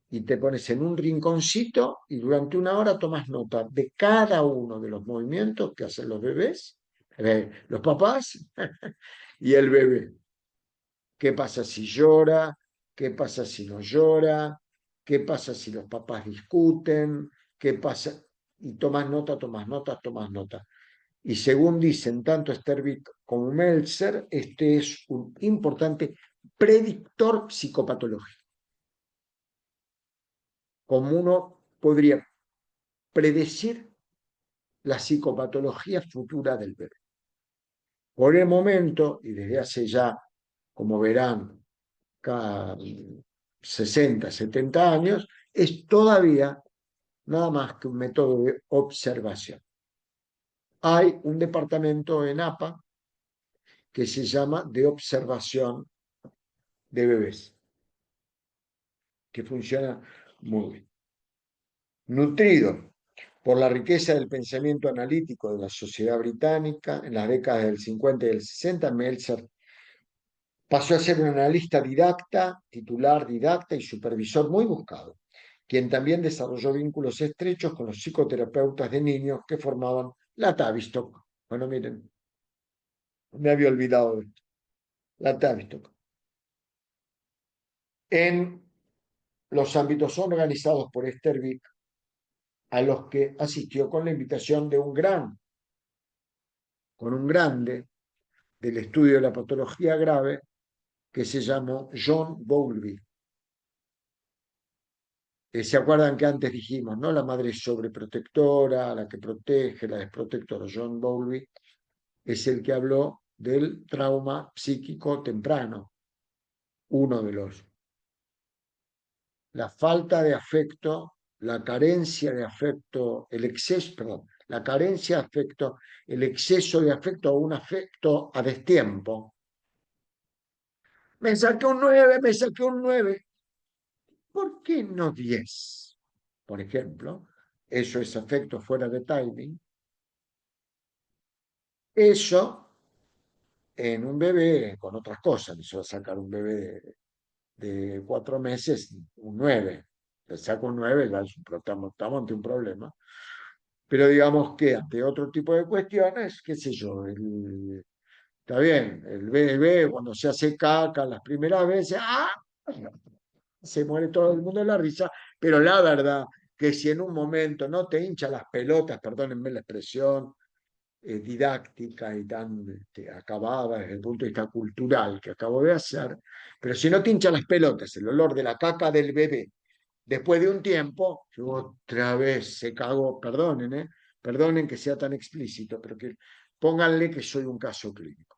[SPEAKER 1] y te pones en un rinconcito y durante una hora tomas nota de cada uno de los movimientos que hacen los bebés, los papás y el bebé. ¿Qué pasa si llora? ¿Qué pasa si no llora? ¿Qué pasa si los papás discuten? ¿Qué pasa? Y tomas nota, tomas nota, tomas nota. Y según dicen tanto Stervik como Meltzer, este es un importante predictor psicopatológico. Como uno podría predecir la psicopatología futura del bebé. Por el momento, y desde hace ya, como verán, cada 60, 70 años, es todavía nada más que un método de observación. Hay un departamento en APA que se llama de observación de bebés, que funciona muy bien. Nutrido por la riqueza del pensamiento analítico de la sociedad británica, en las décadas del 50 y del 60, Meltzer pasó a ser un analista didacta, titular didacta y supervisor muy buscado, quien también desarrolló vínculos estrechos con los psicoterapeutas de niños que formaban la Tavistock. Bueno, miren, me había olvidado de esto. La Tavistock. En los ámbitos organizados por Esther Vick, a los que asistió con la invitación de un grande del estudio de la patología grave, que se llamó John Bowlby. ¿Se acuerdan que antes dijimos, no? La madre sobreprotectora, la que protege, la desprotectora. John Bowlby es el que habló del trauma psíquico temprano, uno de los. La falta de afecto, la carencia de afecto, el exceso, perdón, la carencia de afecto, el exceso de afecto o un afecto a destiempo. Me saqué un 9, me saqué un 9. ¿Por qué no 10? Por ejemplo, eso es afecto fuera de timing. Eso en un bebé, con otras cosas, se va a sacar un bebé de 4 meses, un 9. Le saco un 9, ya estamos ante un problema. Pero digamos que ante otro tipo de cuestiones, qué sé yo, está bien, el bebé cuando se hace caca las primeras veces, se muere todo el mundo de la risa, pero la verdad que si en un momento no te hincha las pelotas, perdónenme la expresión, didáctica y tan acabada desde el punto de vista cultural que acabo de hacer, pero si no te hincha las pelotas, el olor de la caca del bebé, después de un tiempo, que otra vez se cagó, perdonen que sea tan explícito, pero que pónganle que soy un caso clínico.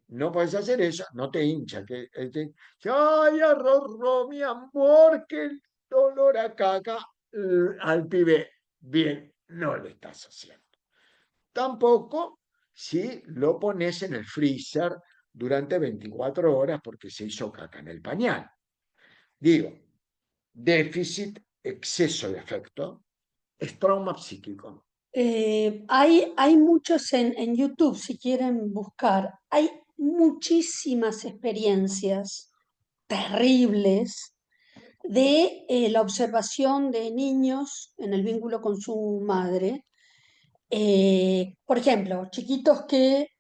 [SPEAKER 1] No puedes hacer eso, no te hincha. Ay, arroz, mi amor, que olor a caca al pibe. Bien, no lo estás haciendo. Tampoco si lo pones en el freezer durante 24 horas porque se hizo caca en el pañal. Digo, déficit, exceso de afecto, es trauma psíquico.
[SPEAKER 2] Hay muchos en YouTube, si quieren buscar, hay muchísimas experiencias terribles de la observación de niños en el vínculo con su madre. Por ejemplo, chiquitos que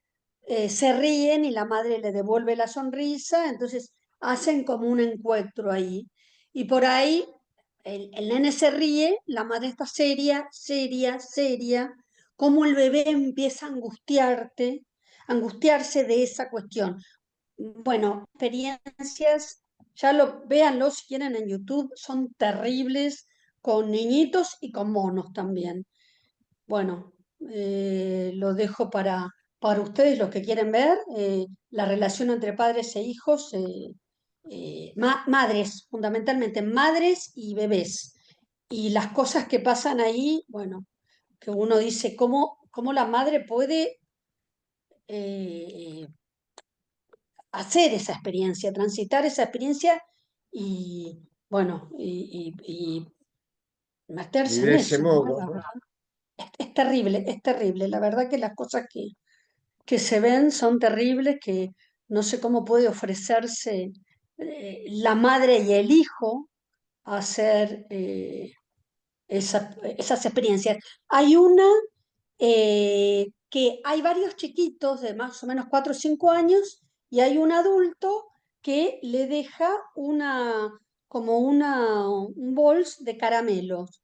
[SPEAKER 2] se ríen y la madre le devuelve la sonrisa, entonces hacen como un encuentro ahí. Y por ahí el nene se ríe, la madre está seria, seria, seria, como el bebé empieza a angustiarse de esa cuestión. Bueno, experiencias, véanlo si quieren en YouTube, son terribles con niñitos y con monos también. Bueno, lo dejo para ustedes, los que quieren ver, la relación entre padres e hijos, madres, fundamentalmente madres y bebés. Y las cosas que pasan ahí, bueno, que uno dice, ¿cómo la madre puede eh, hacer esa experiencia, transitar esa experiencia y, bueno, y
[SPEAKER 1] Y
[SPEAKER 2] meterse en
[SPEAKER 1] de ese
[SPEAKER 2] eso, ¿no?
[SPEAKER 1] modo,
[SPEAKER 2] La
[SPEAKER 1] ¿no?
[SPEAKER 2] verdad, es terrible, es terrible. La verdad que las cosas que se ven son terribles, que no sé cómo puede ofrecerse la madre y el hijo a hacer esas experiencias. Hay una que hay varios chiquitos de más o menos 4 o 5 años y hay un adulto que le deja un bols de caramelos.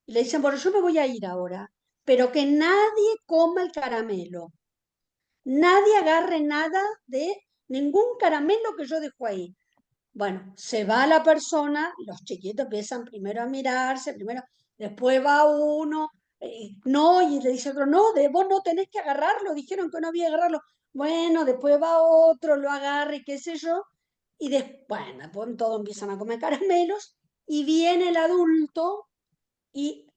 [SPEAKER 2] Y le dicen, bueno, yo me voy a ir ahora, pero que nadie coma el caramelo. Nadie agarre nada de ningún caramelo que yo dejo ahí. Bueno, se va la persona, los chiquitos empiezan primero a mirarse, después va uno, no, y le dice otro, no, vos no tenés que agarrarlo, dijeron que no había que agarrarlo. Bueno, después va otro, lo agarra y qué sé yo, bueno, después todos empiezan a comer caramelos y viene el adulto y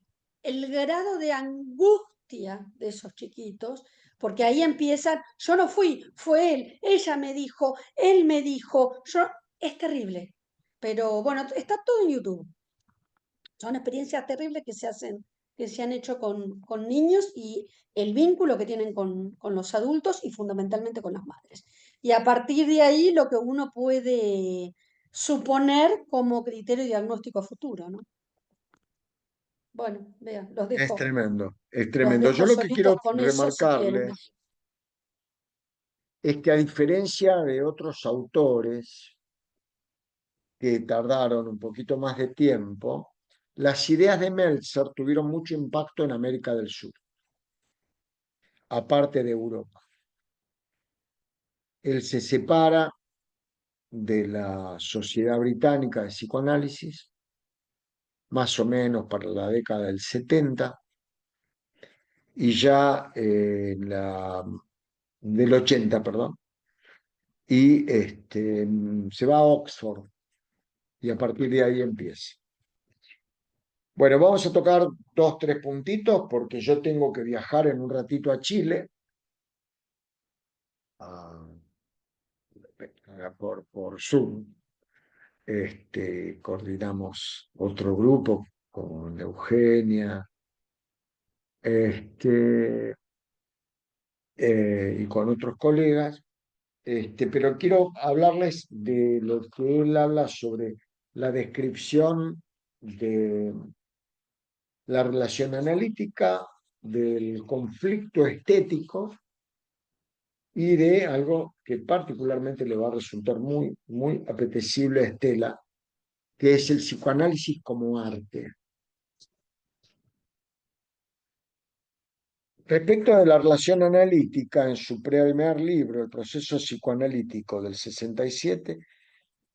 [SPEAKER 2] el grado de angustia de esos chiquitos, porque ahí empiezan, yo no fui, fue él, ella me dijo, él me dijo, es terrible. Pero bueno, está todo en YouTube. Son experiencias terribles que se han hecho con niños y el vínculo que tienen con los adultos y fundamentalmente con las madres. Y a partir de ahí lo que uno puede suponer como criterio diagnóstico futuro, ¿no? Bueno, vean, los
[SPEAKER 1] Es
[SPEAKER 2] dejo,
[SPEAKER 1] tremendo, es
[SPEAKER 2] los
[SPEAKER 1] tremendo. Yo
[SPEAKER 2] dejo
[SPEAKER 1] lo que
[SPEAKER 2] solitos
[SPEAKER 1] quiero
[SPEAKER 2] con eso si quieren.
[SPEAKER 1] remarcarles es que a diferencia de otros autores que tardaron un poquito más de tiempo, las ideas de Meltzer tuvieron mucho impacto en América del Sur, aparte de Europa. Él se separa de la Sociedad Británica de Psicoanálisis, más o menos para la década del 70, y ya del 80, perdón, y se va a Oxford, y a partir de ahí empieza. Bueno, vamos a tocar 2, 3 puntitos, porque yo tengo que viajar en un ratito a Chile, por Zoom. Coordinamos otro grupo con Eugenia, y con otros colegas, pero quiero hablarles de lo que él habla sobre la descripción de la relación analítica, del conflicto estético y de algo que particularmente le va a resultar muy, muy apetecible a Estela, que es el psicoanálisis como arte. Respecto de la relación analítica, en su primer libro, El proceso psicoanalítico del 67,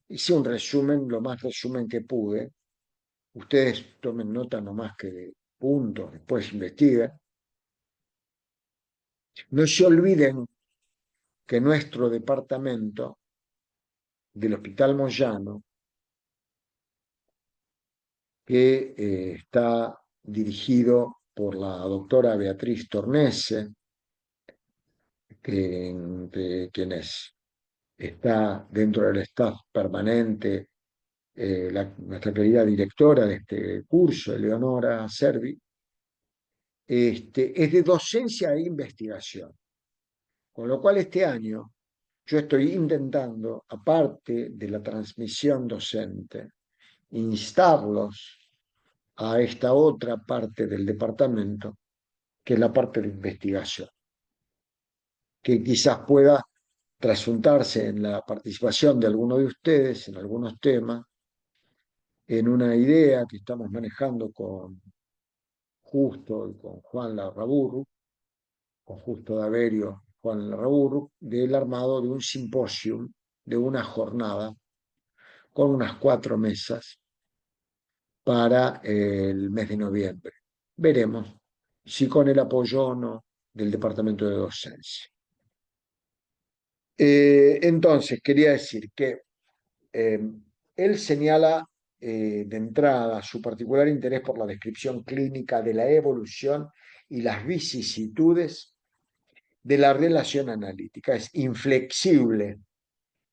[SPEAKER 1] hice un resumen, lo más resumen que pude. Ustedes tomen nota nomás que de puntos, después investiguen. No se olviden que nuestro departamento del Hospital Moyano, que está dirigido por la doctora Beatriz Tornese, quien está dentro del staff permanente, nuestra querida directora de este curso, Eleonora Servi, es de docencia e investigación. Con lo cual este año yo estoy intentando, aparte de la transmisión docente, instarlos a esta otra parte del departamento, que es la parte de investigación, que quizás pueda trasuntarse en la participación de alguno de ustedes en algunos temas, en una idea que estamos manejando con Justo y con Juan Larraburru, con Justo Daverio, Juan Larraburru, del armado de un simposium, de una jornada, con unas 4 mesas para el mes de noviembre. Veremos si con el apoyo o no del Departamento de Docencia. Entonces, quería decir que él señala de entrada su particular interés por la descripción clínica de la evolución y las vicisitudes de la relación analítica. Es inflexible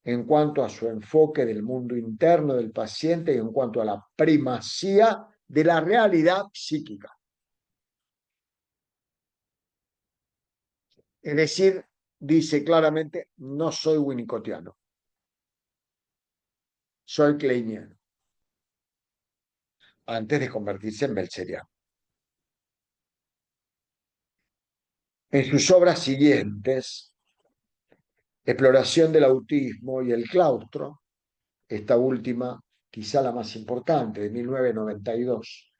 [SPEAKER 1] en cuanto a su enfoque del mundo interno del paciente y en cuanto a la primacía de la realidad psíquica. Es decir, dice claramente, no soy winnicottiano, soy kleiniano, antes de convertirse en meltzeriano. En sus obras siguientes, Exploración del autismo y el claustro, esta última quizá la más importante, de 1992,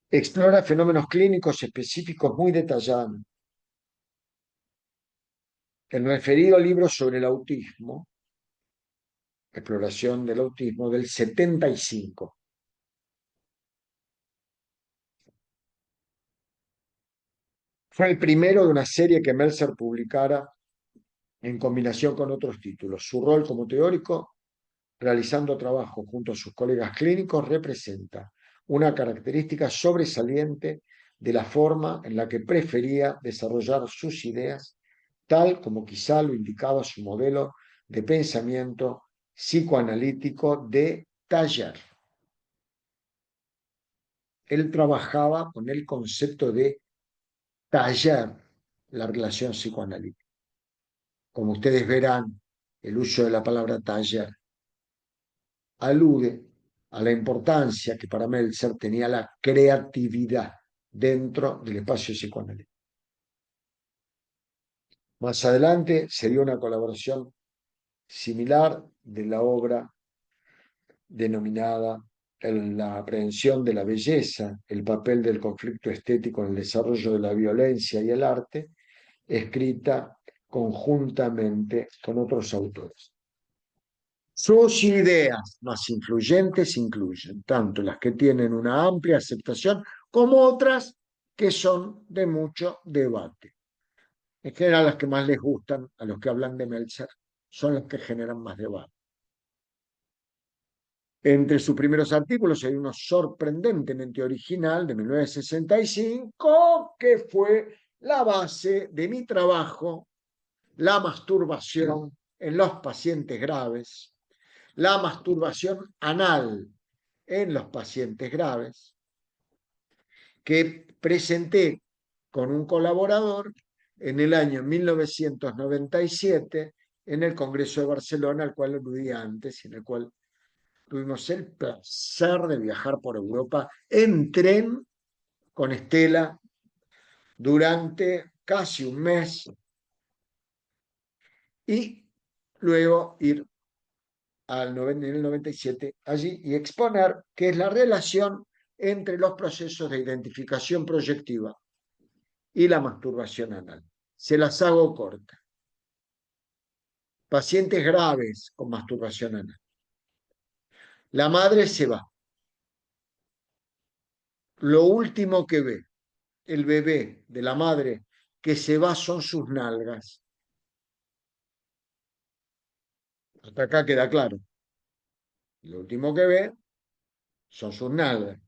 [SPEAKER 1] explora fenómenos clínicos específicos muy detallados. El referido libro sobre el autismo, Exploración del autismo, del 75. Fue el primero de una serie que Meltzer publicara en combinación con otros títulos. Su rol como teórico, realizando trabajo junto a sus colegas clínicos, representa una característica sobresaliente de la forma en la que prefería desarrollar sus ideas, tal como quizá lo indicaba su modelo de pensamiento psicoanalítico de taller. Él trabajaba con el concepto de taller, la relación psicoanalítica. Como ustedes verán, el uso de la palabra taller alude a la importancia que para Meltzer tenía la creatividad dentro del espacio psicoanalítico. Más adelante sería una colaboración similar de la obra denominada La aprehensión de la belleza, el papel del conflicto estético en el desarrollo de la violencia y el arte, escrita conjuntamente con otros autores. Sus ideas más influyentes incluyen tanto las que tienen una amplia aceptación como otras que son de mucho debate. En general, las que más les gustan a los que hablan de Meltzer son las que generan más debate. Entre sus primeros artículos hay uno sorprendentemente original de 1965 que fue la base de mi trabajo, la masturbación en los pacientes graves, la masturbación anal en los pacientes graves, que presenté con un colaborador en el año 1997 en el Congreso de Barcelona, al cual aludí antes, y en el cual tuvimos el placer de viajar por Europa en tren con Estela durante casi un mes y luego ir en el 97 allí y exponer qué es la relación entre los procesos de identificación proyectiva y la masturbación anal. Se las hago corta. Pacientes graves con masturbación anal. La madre se va. Lo último que ve el bebé de la madre que se va son sus nalgas. Hasta acá queda claro. Lo último que ve son sus nalgas.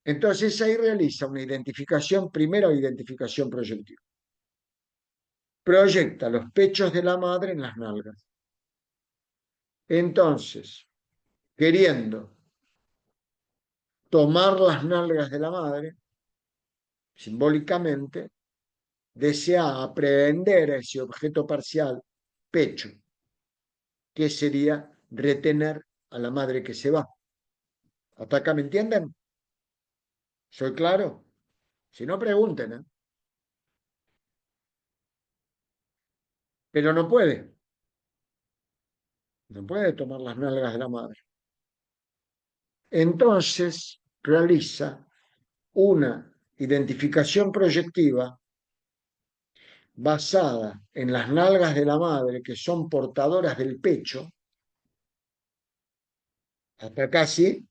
[SPEAKER 1] Entonces ahí realiza una identificación, primero identificación proyectiva. Proyecta los pechos de la madre en las nalgas. Entonces, queriendo tomar las nalgas de la madre, simbólicamente, desea aprehender a ese objeto parcial, pecho, que sería retener a la madre que se va. ¿Hasta acá me entienden? ¿Soy claro? Si no, pregunten, ¿eh? Pero no puede. No puede tomar las nalgas de la madre. Entonces realiza una identificación proyectiva basada en las nalgas de la madre, que son portadoras del pecho, hasta casi,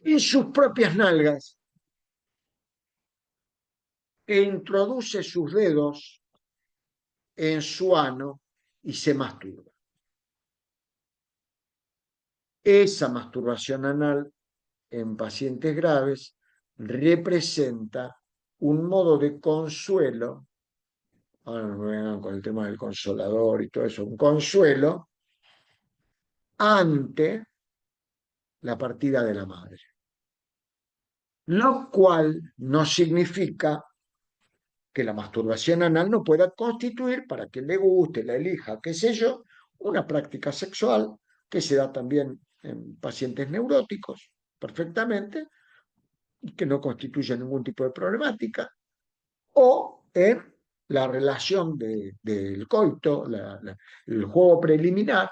[SPEAKER 1] y sus propias nalgas, e introduce sus dedos en su ano y se masturba. Esa masturbación anal en pacientes graves representa un modo de consuelo, ahora no me vengan con el tema del consolador y todo eso, un consuelo ante la partida de la madre. Lo cual no significa que la masturbación anal no pueda constituir, para quien le guste, la elija, qué sé yo, una práctica sexual que se da también en pacientes neuróticos perfectamente, y que no constituye ningún tipo de problemática, o en la relación del coito, el juego preliminar,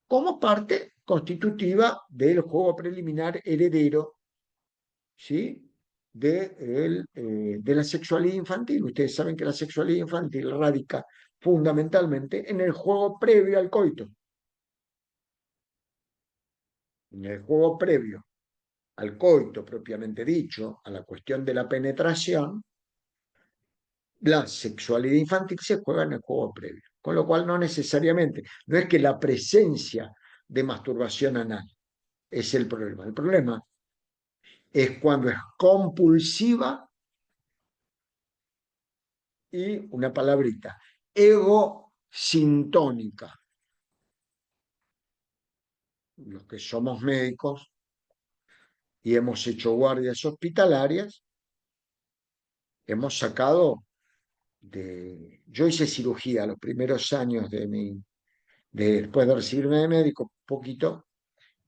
[SPEAKER 1] como parte constitutiva del juego preliminar heredero, ¿sí?, de la sexualidad infantil. Ustedes saben que la sexualidad infantil radica fundamentalmente en el juego previo al coito. En el juego previo al coito propiamente dicho, a la cuestión de la penetración, la sexualidad infantil se juega en el juego previo. Con lo cual no necesariamente, no es que la presencia de masturbación anal es el problema. El problema es cuando es compulsiva y, una palabrita, egosintónica. Los que somos médicos y hemos hecho guardias hospitalarias, hemos sacado yo hice cirugía los primeros años después de recibirme de médico, poquito,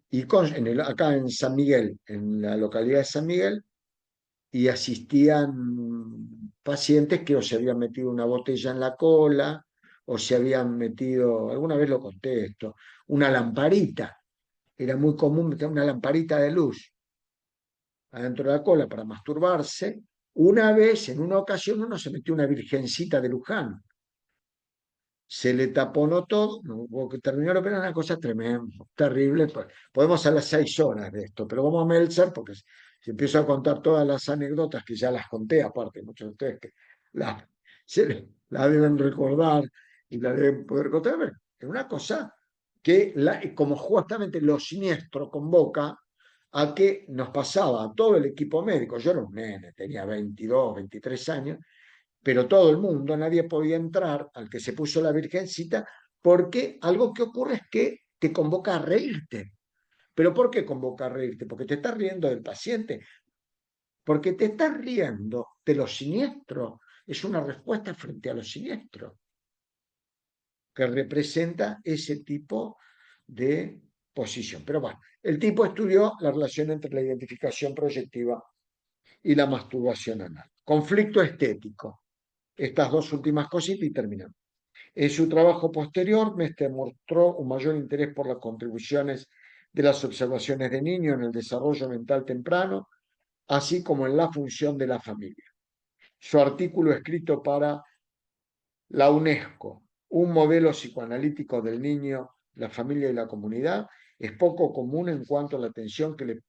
[SPEAKER 1] y acá en San Miguel, en la localidad de San Miguel, y asistían pacientes que o se habían metido una botella en la cola, o se habían metido, alguna vez lo conté esto, una lamparita. Era muy común meter una lamparita de luz adentro de la cola para masturbarse. Una vez, en una ocasión, uno se metió una virgencita de Luján. Se le taponó todo, no hubo que terminar, pero era una cosa tremenda, terrible. Podemos a las 6 horas de esto, pero vamos a Meltzer, porque si empiezo a contar todas las anécdotas, que ya las conté, aparte, muchos de ustedes que las la deben recordar y la deben poder contar, pero es una cosa que, como justamente lo siniestro convoca a que nos pasaba a todo el equipo médico. Yo era un nene, tenía 22, 23 años, pero todo el mundo, nadie podía entrar al que se puso la virgencita, porque algo que ocurre es que te convoca a reírte. ¿Pero por qué convoca a reírte? Porque te estás riendo del paciente, porque te estás riendo de lo siniestro. Es una respuesta frente a lo siniestro que representa ese tipo de posición. Pero bueno, el tipo estudió la relación entre la identificación proyectiva y la masturbación anal. Conflicto estético. Estas dos últimas cositas y terminamos. En su trabajo posterior, Mestre mostró un mayor interés por las contribuciones de las observaciones de niños en el desarrollo mental temprano, así como en la función de la familia. Su artículo escrito para la UNESCO, un modelo psicoanalítico del niño, la familia y la comunidad, es poco común en cuanto a la atención que le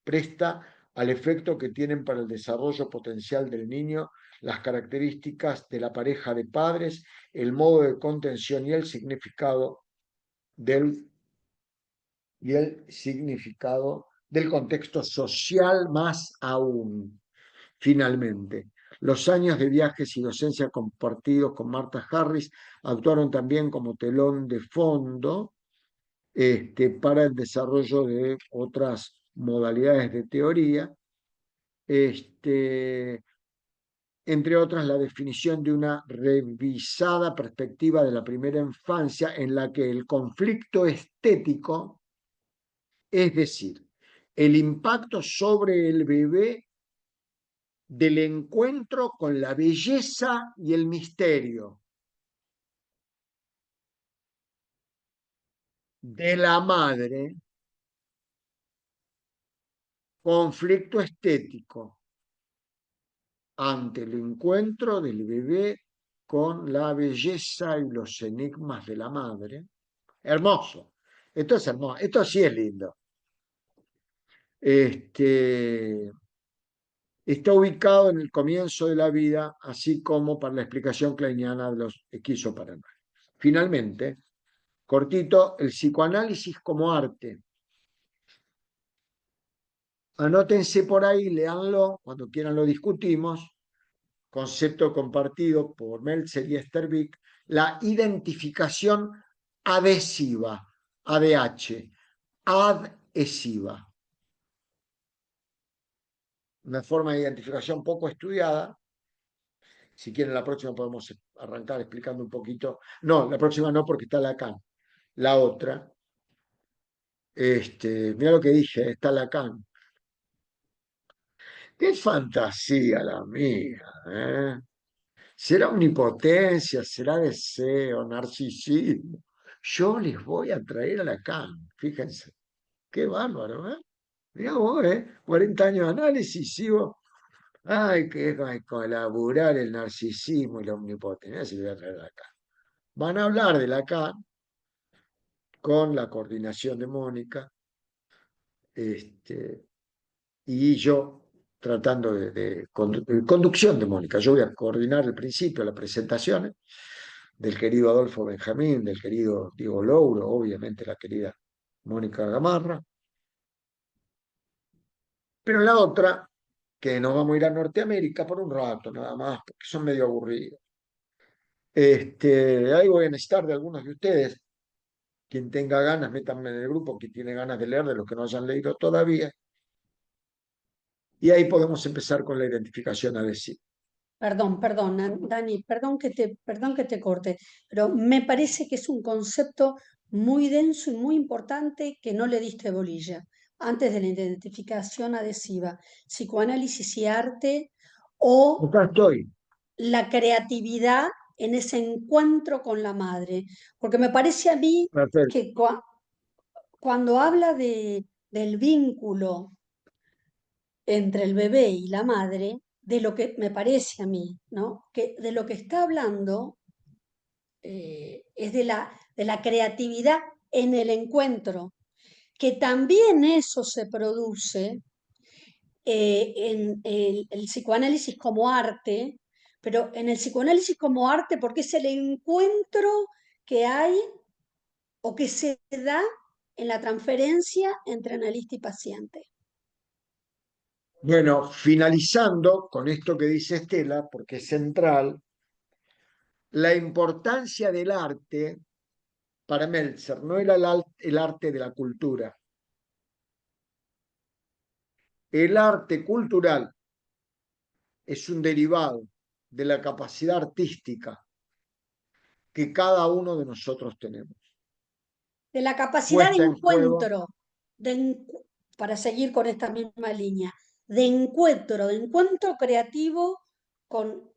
[SPEAKER 1] presta al efecto que tienen para el desarrollo potencial del niño las características de la pareja de padres, el modo de contención y el significado del contexto social más aún. Finalmente, los años de viajes y docencia compartidos con Martha Harris actuaron también como telón de fondo para el desarrollo de otras modalidades de teoría, entre otras la definición de una revisada perspectiva de la primera infancia en la que el conflicto estético, es decir, el impacto sobre el bebé del encuentro con la belleza y el misterio de la madre, conflicto estético ante el encuentro del bebé con la belleza y los enigmas de la madre. Hermoso. Esto es hermoso. Esto sí es lindo. Está ubicado en el comienzo de la vida, así como para la explicación kleiniana de los esquizoparanoides. Finalmente, cortito, el psicoanálisis como arte. Anótense por ahí, léanlo, cuando quieran lo discutimos. Concepto compartido por Meltzer y Sterbeck, la identificación adhesiva, ADH, adhesiva. Una forma de identificación poco estudiada. Si quieren, la próxima podemos arrancar explicando un poquito. No, la próxima no, porque está Lacan. La otra, mira lo que dije, está Lacan. Qué fantasía la mía, ¿eh? ¿Será omnipotencia? ¿Será deseo? ¿Narcisismo? Yo les voy a traer a Lacan, fíjense. Qué bárbaro, ¿eh? Mirá vos, 40 años de análisis, sigo. Ay, que es colaborar el narcisismo y la omnipotencia. Mirá si le voy a traer a Lacan. Van a hablar de Lacan con la coordinación de Mónica, y yo tratando de conducción de Mónica. Yo voy a coordinar el principio, las presentaciones, del querido Adolfo Benjamín, del querido Diego Louro, obviamente la querida Mónica Gamarra. Pero la otra, que nos vamos a ir a Norteamérica por un rato nada más, porque son medio aburridos. Ahí voy a necesitar de algunos de ustedes. Quien tenga ganas, métanme en el grupo, quien tiene ganas de leer, de los que no hayan leído todavía. Y ahí podemos empezar con la identificación adhesiva.
[SPEAKER 2] Perdón, Dani, perdón que te corte, pero me parece que es un concepto muy denso y muy importante que no le diste bolilla. Antes de la identificación adhesiva, psicoanálisis y arte o
[SPEAKER 1] Acá estoy.
[SPEAKER 2] la creatividad en ese encuentro con la madre. Porque me parece a mí
[SPEAKER 1] Perfecto.
[SPEAKER 2] que cuando habla del vínculo entre el bebé y la madre, de lo que me parece a mí, ¿no? Que de lo que está hablando es de la creatividad en el encuentro, que también eso se produce en el psicoanálisis como arte, pero en el psicoanálisis como arte porque es el encuentro que hay o que se da en la transferencia entre analista y paciente.
[SPEAKER 1] Bueno, finalizando con esto que dice Estela, porque es central, la importancia del arte para Meltzer no era el arte de la cultura. El arte cultural es un derivado de la capacidad artística que cada uno de nosotros tenemos.
[SPEAKER 2] De la capacidad de
[SPEAKER 1] Puesta en juego.
[SPEAKER 2] encuentro, para seguir con esta misma línea, de encuentro creativo con,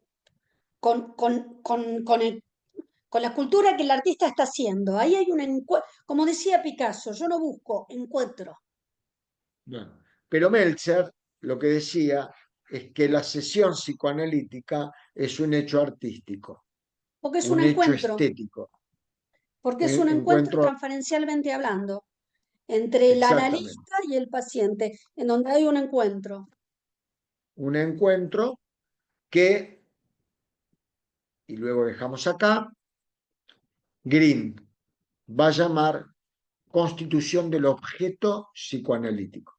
[SPEAKER 2] con la cultura que el artista está haciendo. Ahí hay un encuentro, como decía Picasso, yo no busco encuentro.
[SPEAKER 1] Bueno, pero Meltzer lo que decía es que la sesión psicoanalítica es un hecho artístico,
[SPEAKER 2] Porque es un
[SPEAKER 1] un hecho
[SPEAKER 2] encuentro,
[SPEAKER 1] estético.
[SPEAKER 2] porque es un encuentro
[SPEAKER 1] Encuentro
[SPEAKER 2] transferencialmente hablando entre el
[SPEAKER 1] exactamente.
[SPEAKER 2] analista y el paciente, en donde hay un encuentro.
[SPEAKER 1] Un encuentro que, y luego dejamos acá, Green va a llamar constitución del objeto psicoanalítico.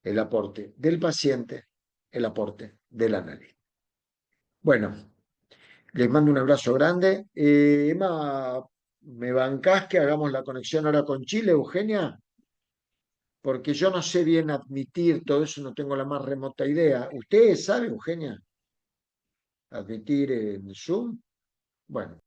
[SPEAKER 1] El aporte del paciente, el aporte del analista. Bueno, les mando un abrazo grande. Emma, ¿me bancás que hagamos la conexión ahora con Chile, Eugenia? Porque yo no sé bien admitir todo eso, no tengo la más remota idea. ¿Usted sabe, Eugenia? ¿Admitir en Zoom? Bueno.